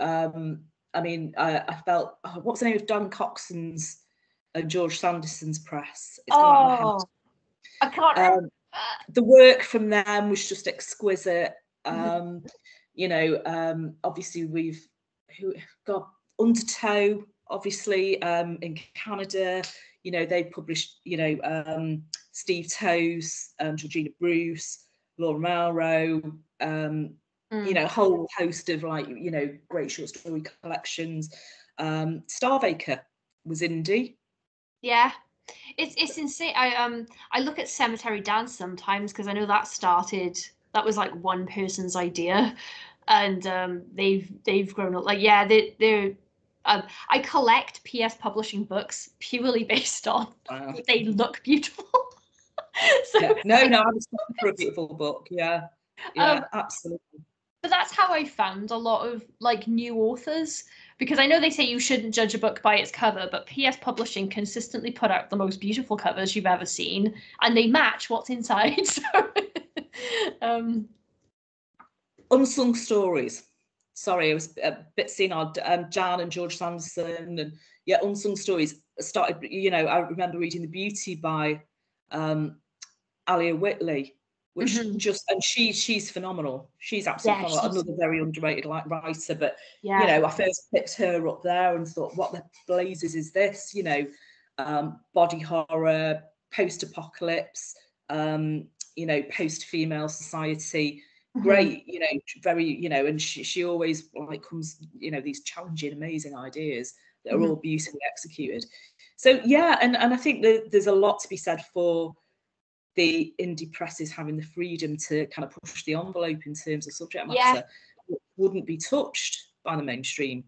[SPEAKER 2] I mean, I felt, what's the name of Don Coxon's George Sanderson's press? It's gone out of my head.
[SPEAKER 1] Oh, I can't remember.
[SPEAKER 2] The work from them was just exquisite. You know, obviously we've got Undertow, obviously, in Canada. You know, they published, you know, Steve Toes, Georgina Bruce, Laura Malrow, you know, a whole host of, like, you know, great short story collections. Starvaker was indie.
[SPEAKER 1] Yeah, it's insane. I look at Cemetery Dance sometimes, because I know that was like one person's idea, and they've grown up. Like, yeah, they're I collect PS Publishing books purely based on
[SPEAKER 2] Wow.
[SPEAKER 1] they look beautiful. So
[SPEAKER 2] Yeah, no, I was looking for a beautiful book. Yeah,
[SPEAKER 1] um,
[SPEAKER 2] absolutely.
[SPEAKER 1] but that's how I found a lot of like new authors, because I know they say you shouldn't judge a book by its cover, but PS Publishing consistently put out the most beautiful covers you've ever seen, and they match what's inside. So,
[SPEAKER 2] Unsung stories. Sorry, I was a bit senile. Jan and George Sanderson, and yeah, Unsung stories started. You know, I remember reading The Beauty by Alia Whitley, which just, and she's phenomenal. She's absolutely
[SPEAKER 1] yeah,
[SPEAKER 2] phenomenal.
[SPEAKER 1] she's
[SPEAKER 2] Another very underrated writer, but you
[SPEAKER 1] yeah.
[SPEAKER 2] know, I first picked her up there and thought, what the blazes is this? You know, body horror, post-apocalypse, you know, post-female society. Great, you know, very, you know, and she always like comes, you know, these challenging, amazing ideas that are all beautifully executed. So yeah, and I think that there's a lot to be said for the indie presses having the freedom to kind of push the envelope in terms of subject
[SPEAKER 1] Yeah,
[SPEAKER 2] matter that wouldn't be touched by the mainstream.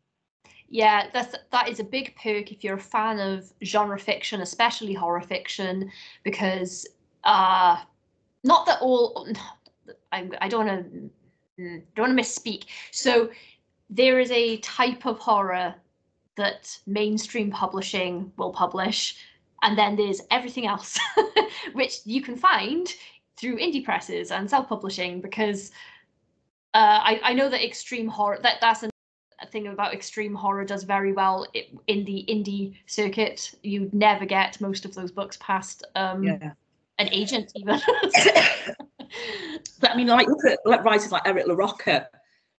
[SPEAKER 1] yeah, that is a big perk if you're a fan of genre fiction, especially horror fiction, because not that all I don't want to misspeak. So there is a type of horror that mainstream publishing will publish, and then there's everything else, which you can find through indie presses and self-publishing, because I know that extreme horror, that's a thing about extreme horror does very well in the indie circuit. You never get most of those books past
[SPEAKER 2] Yeah.
[SPEAKER 1] an agent even.
[SPEAKER 2] But I mean, like, look at like writers like Eric LaRocca,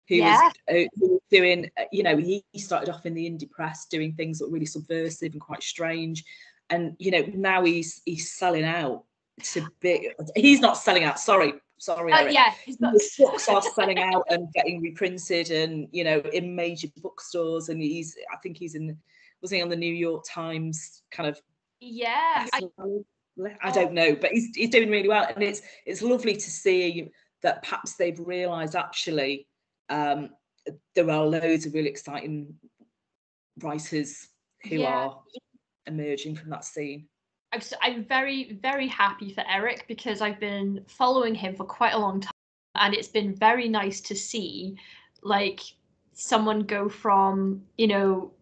[SPEAKER 2] who
[SPEAKER 1] Yeah.
[SPEAKER 2] was doing, you know, he started off in the indie press doing things that were really subversive and quite strange, and you know, now he's selling out to big. He's not selling out. Sorry, Eric.
[SPEAKER 1] Yeah, his
[SPEAKER 2] His
[SPEAKER 1] books.
[SPEAKER 2] books are selling out and getting reprinted, and you know, in major bookstores. And I think he's in. Was he on the New York Times kind of?
[SPEAKER 1] Yeah,
[SPEAKER 2] I don't know, but he's doing really well, and it's lovely to see that perhaps they've realised actually there are loads of really exciting writers who
[SPEAKER 1] yeah.
[SPEAKER 2] are emerging from that scene.
[SPEAKER 1] I'm very, very happy for Eric, because I've been following him for quite a long time, and it's been very nice to see like someone go from, you know,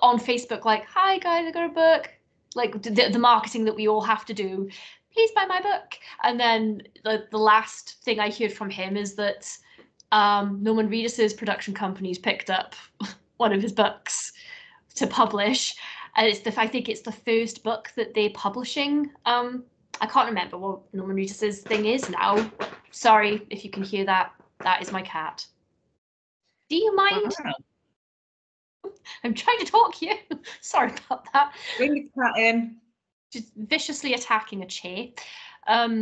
[SPEAKER 1] on Facebook, like, hi guys, I got a book, like the marketing that we all have to do, please buy my book. And then the last thing I heard from him is that Norman Reedus's production company's picked up one of his books to publish. And I think it's the first book that they're publishing. I can't remember what Norman Reedus's thing is now. Sorry if you can hear that. That is my cat. Do you mind?
[SPEAKER 2] Wow.
[SPEAKER 1] I'm trying to talk you. Sorry about that.
[SPEAKER 2] Bring the cat in.
[SPEAKER 1] Just viciously attacking a chair. That's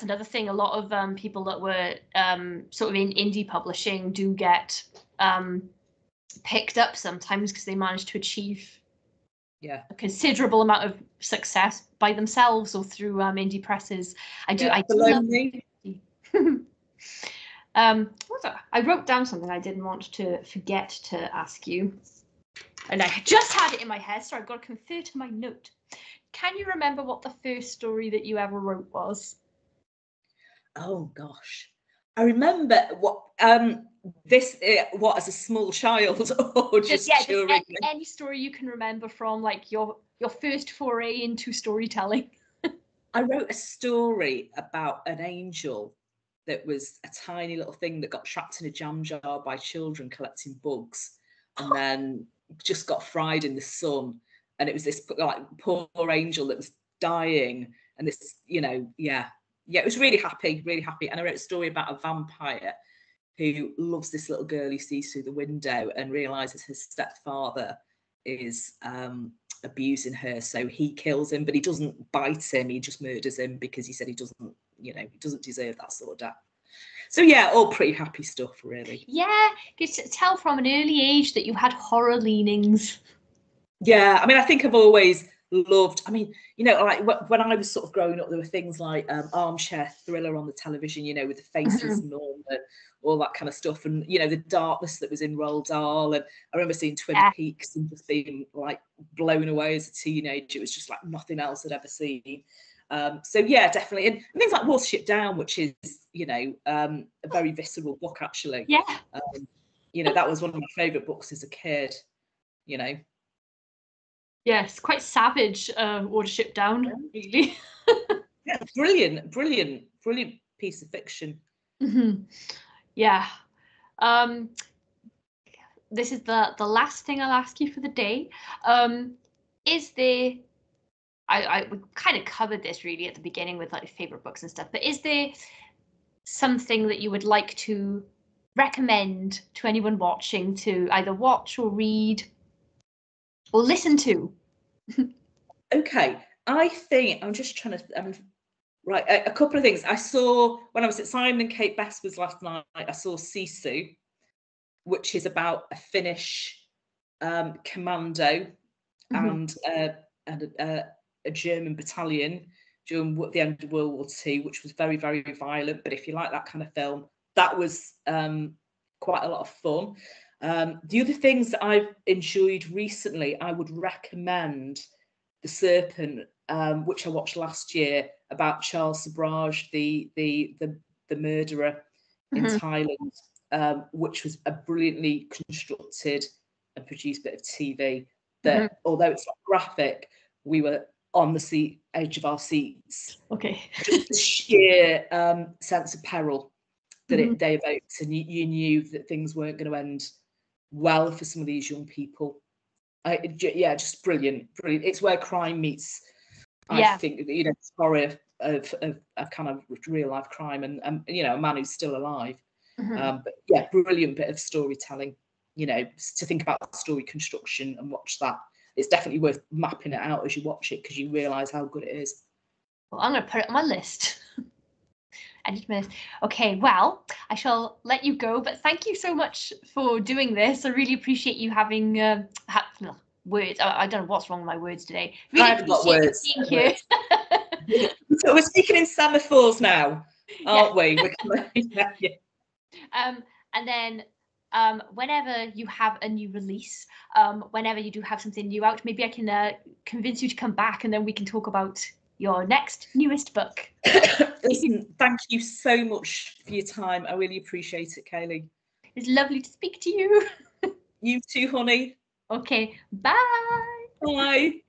[SPEAKER 1] another thing. A lot of people that were sort of in indie publishing do get picked up sometimes because they managed to achieve
[SPEAKER 2] Yeah.
[SPEAKER 1] a considerable amount of success by themselves or through indie presses. I do love I wrote down something I didn't want to forget to ask you, and I just had it in my head, so I've got to confer to my note. Can you remember what the first story that you ever wrote was?
[SPEAKER 2] Oh gosh, I remember what what as a small child or just during
[SPEAKER 1] any story you can remember from like your first foray into storytelling.
[SPEAKER 2] I wrote a story about an angel that was a tiny little thing that got trapped in a jam jar by children collecting bugs, and then just got fried in the sun. And it was this like poor angel that was dying, and this, it was really happy. And I wrote a story about a vampire who loves this little girl he sees through the window and realizes his stepfather is abusing her, so he kills him, but he doesn't bite him, he just murders him because he said he doesn't deserve that sort of death. So yeah, all pretty happy stuff, really.
[SPEAKER 1] Yeah, you could tell from an early age that you had horror leanings.
[SPEAKER 2] Yeah, I mean, I think I've always loved, like when I was sort of growing up, there were things like armchair thriller on the television, with the faceless nun and all that kind of stuff, and the darkness that was in Roald Dahl. And I remember seeing Twin Peaks and just being like blown away as a teenager. It was just like nothing else I'd ever seen. So yeah, definitely, and things like Watership Down, which is a very visceral book, actually.
[SPEAKER 1] Yeah.
[SPEAKER 2] That was one of my favourite books as a kid.
[SPEAKER 1] Yes, quite savage. Watership Down, really.
[SPEAKER 2] Yeah, brilliant piece of fiction.
[SPEAKER 1] Mm-hmm. Yeah. This is the last thing I'll ask you for the day. Is there? We kind of covered this really at the beginning with like favorite books and stuff, but is there something that you would like to recommend to anyone watching to either watch or read or listen to?
[SPEAKER 2] Okay, I think I'm just trying to. Right, a couple of things. I saw when I was at Simon and Kate Besser's last night. I saw Sisu, which is about a Finnish commando and a German battalion during the end of World War II, which was very, very violent. But if you like that kind of film, that was quite a lot of fun. The other things that I've enjoyed recently, I would recommend The Serpent, which I watched last year, about Charles Sabraj, the murderer in Thailand, which was a brilliantly constructed and produced bit of TV that, although it's not graphic, we were on the edge of our seats.
[SPEAKER 1] Okay.
[SPEAKER 2] Just the sheer sense of peril that they evoked, and you knew that things weren't going to end well for some of these young people. Just brilliant. It's where crime meets, I think, story of kind of real life crime and a man who's still alive. But yeah, brilliant bit of storytelling. To think about story construction and watch that. It's definitely worth mapping it out as you watch it, because you realise how good it is.
[SPEAKER 1] Well, I'm going to put it on my list. Okay, well, I shall let you go, but thank you so much for doing this. I really appreciate you having words. I don't know what's wrong with my words today. Really
[SPEAKER 2] I haven't got words.
[SPEAKER 1] Here.
[SPEAKER 2] So we're speaking in semaphores now, aren't we?
[SPEAKER 1] And then whenever you have a new release, whenever you do have something new out, maybe I can convince you to come back, and then we can talk about your newest book.
[SPEAKER 2] Listen, thank you so much for your time. I really appreciate it, Kaylee.
[SPEAKER 1] It's lovely to speak to you.
[SPEAKER 2] You too, honey.
[SPEAKER 1] Okay, bye.
[SPEAKER 2] Bye.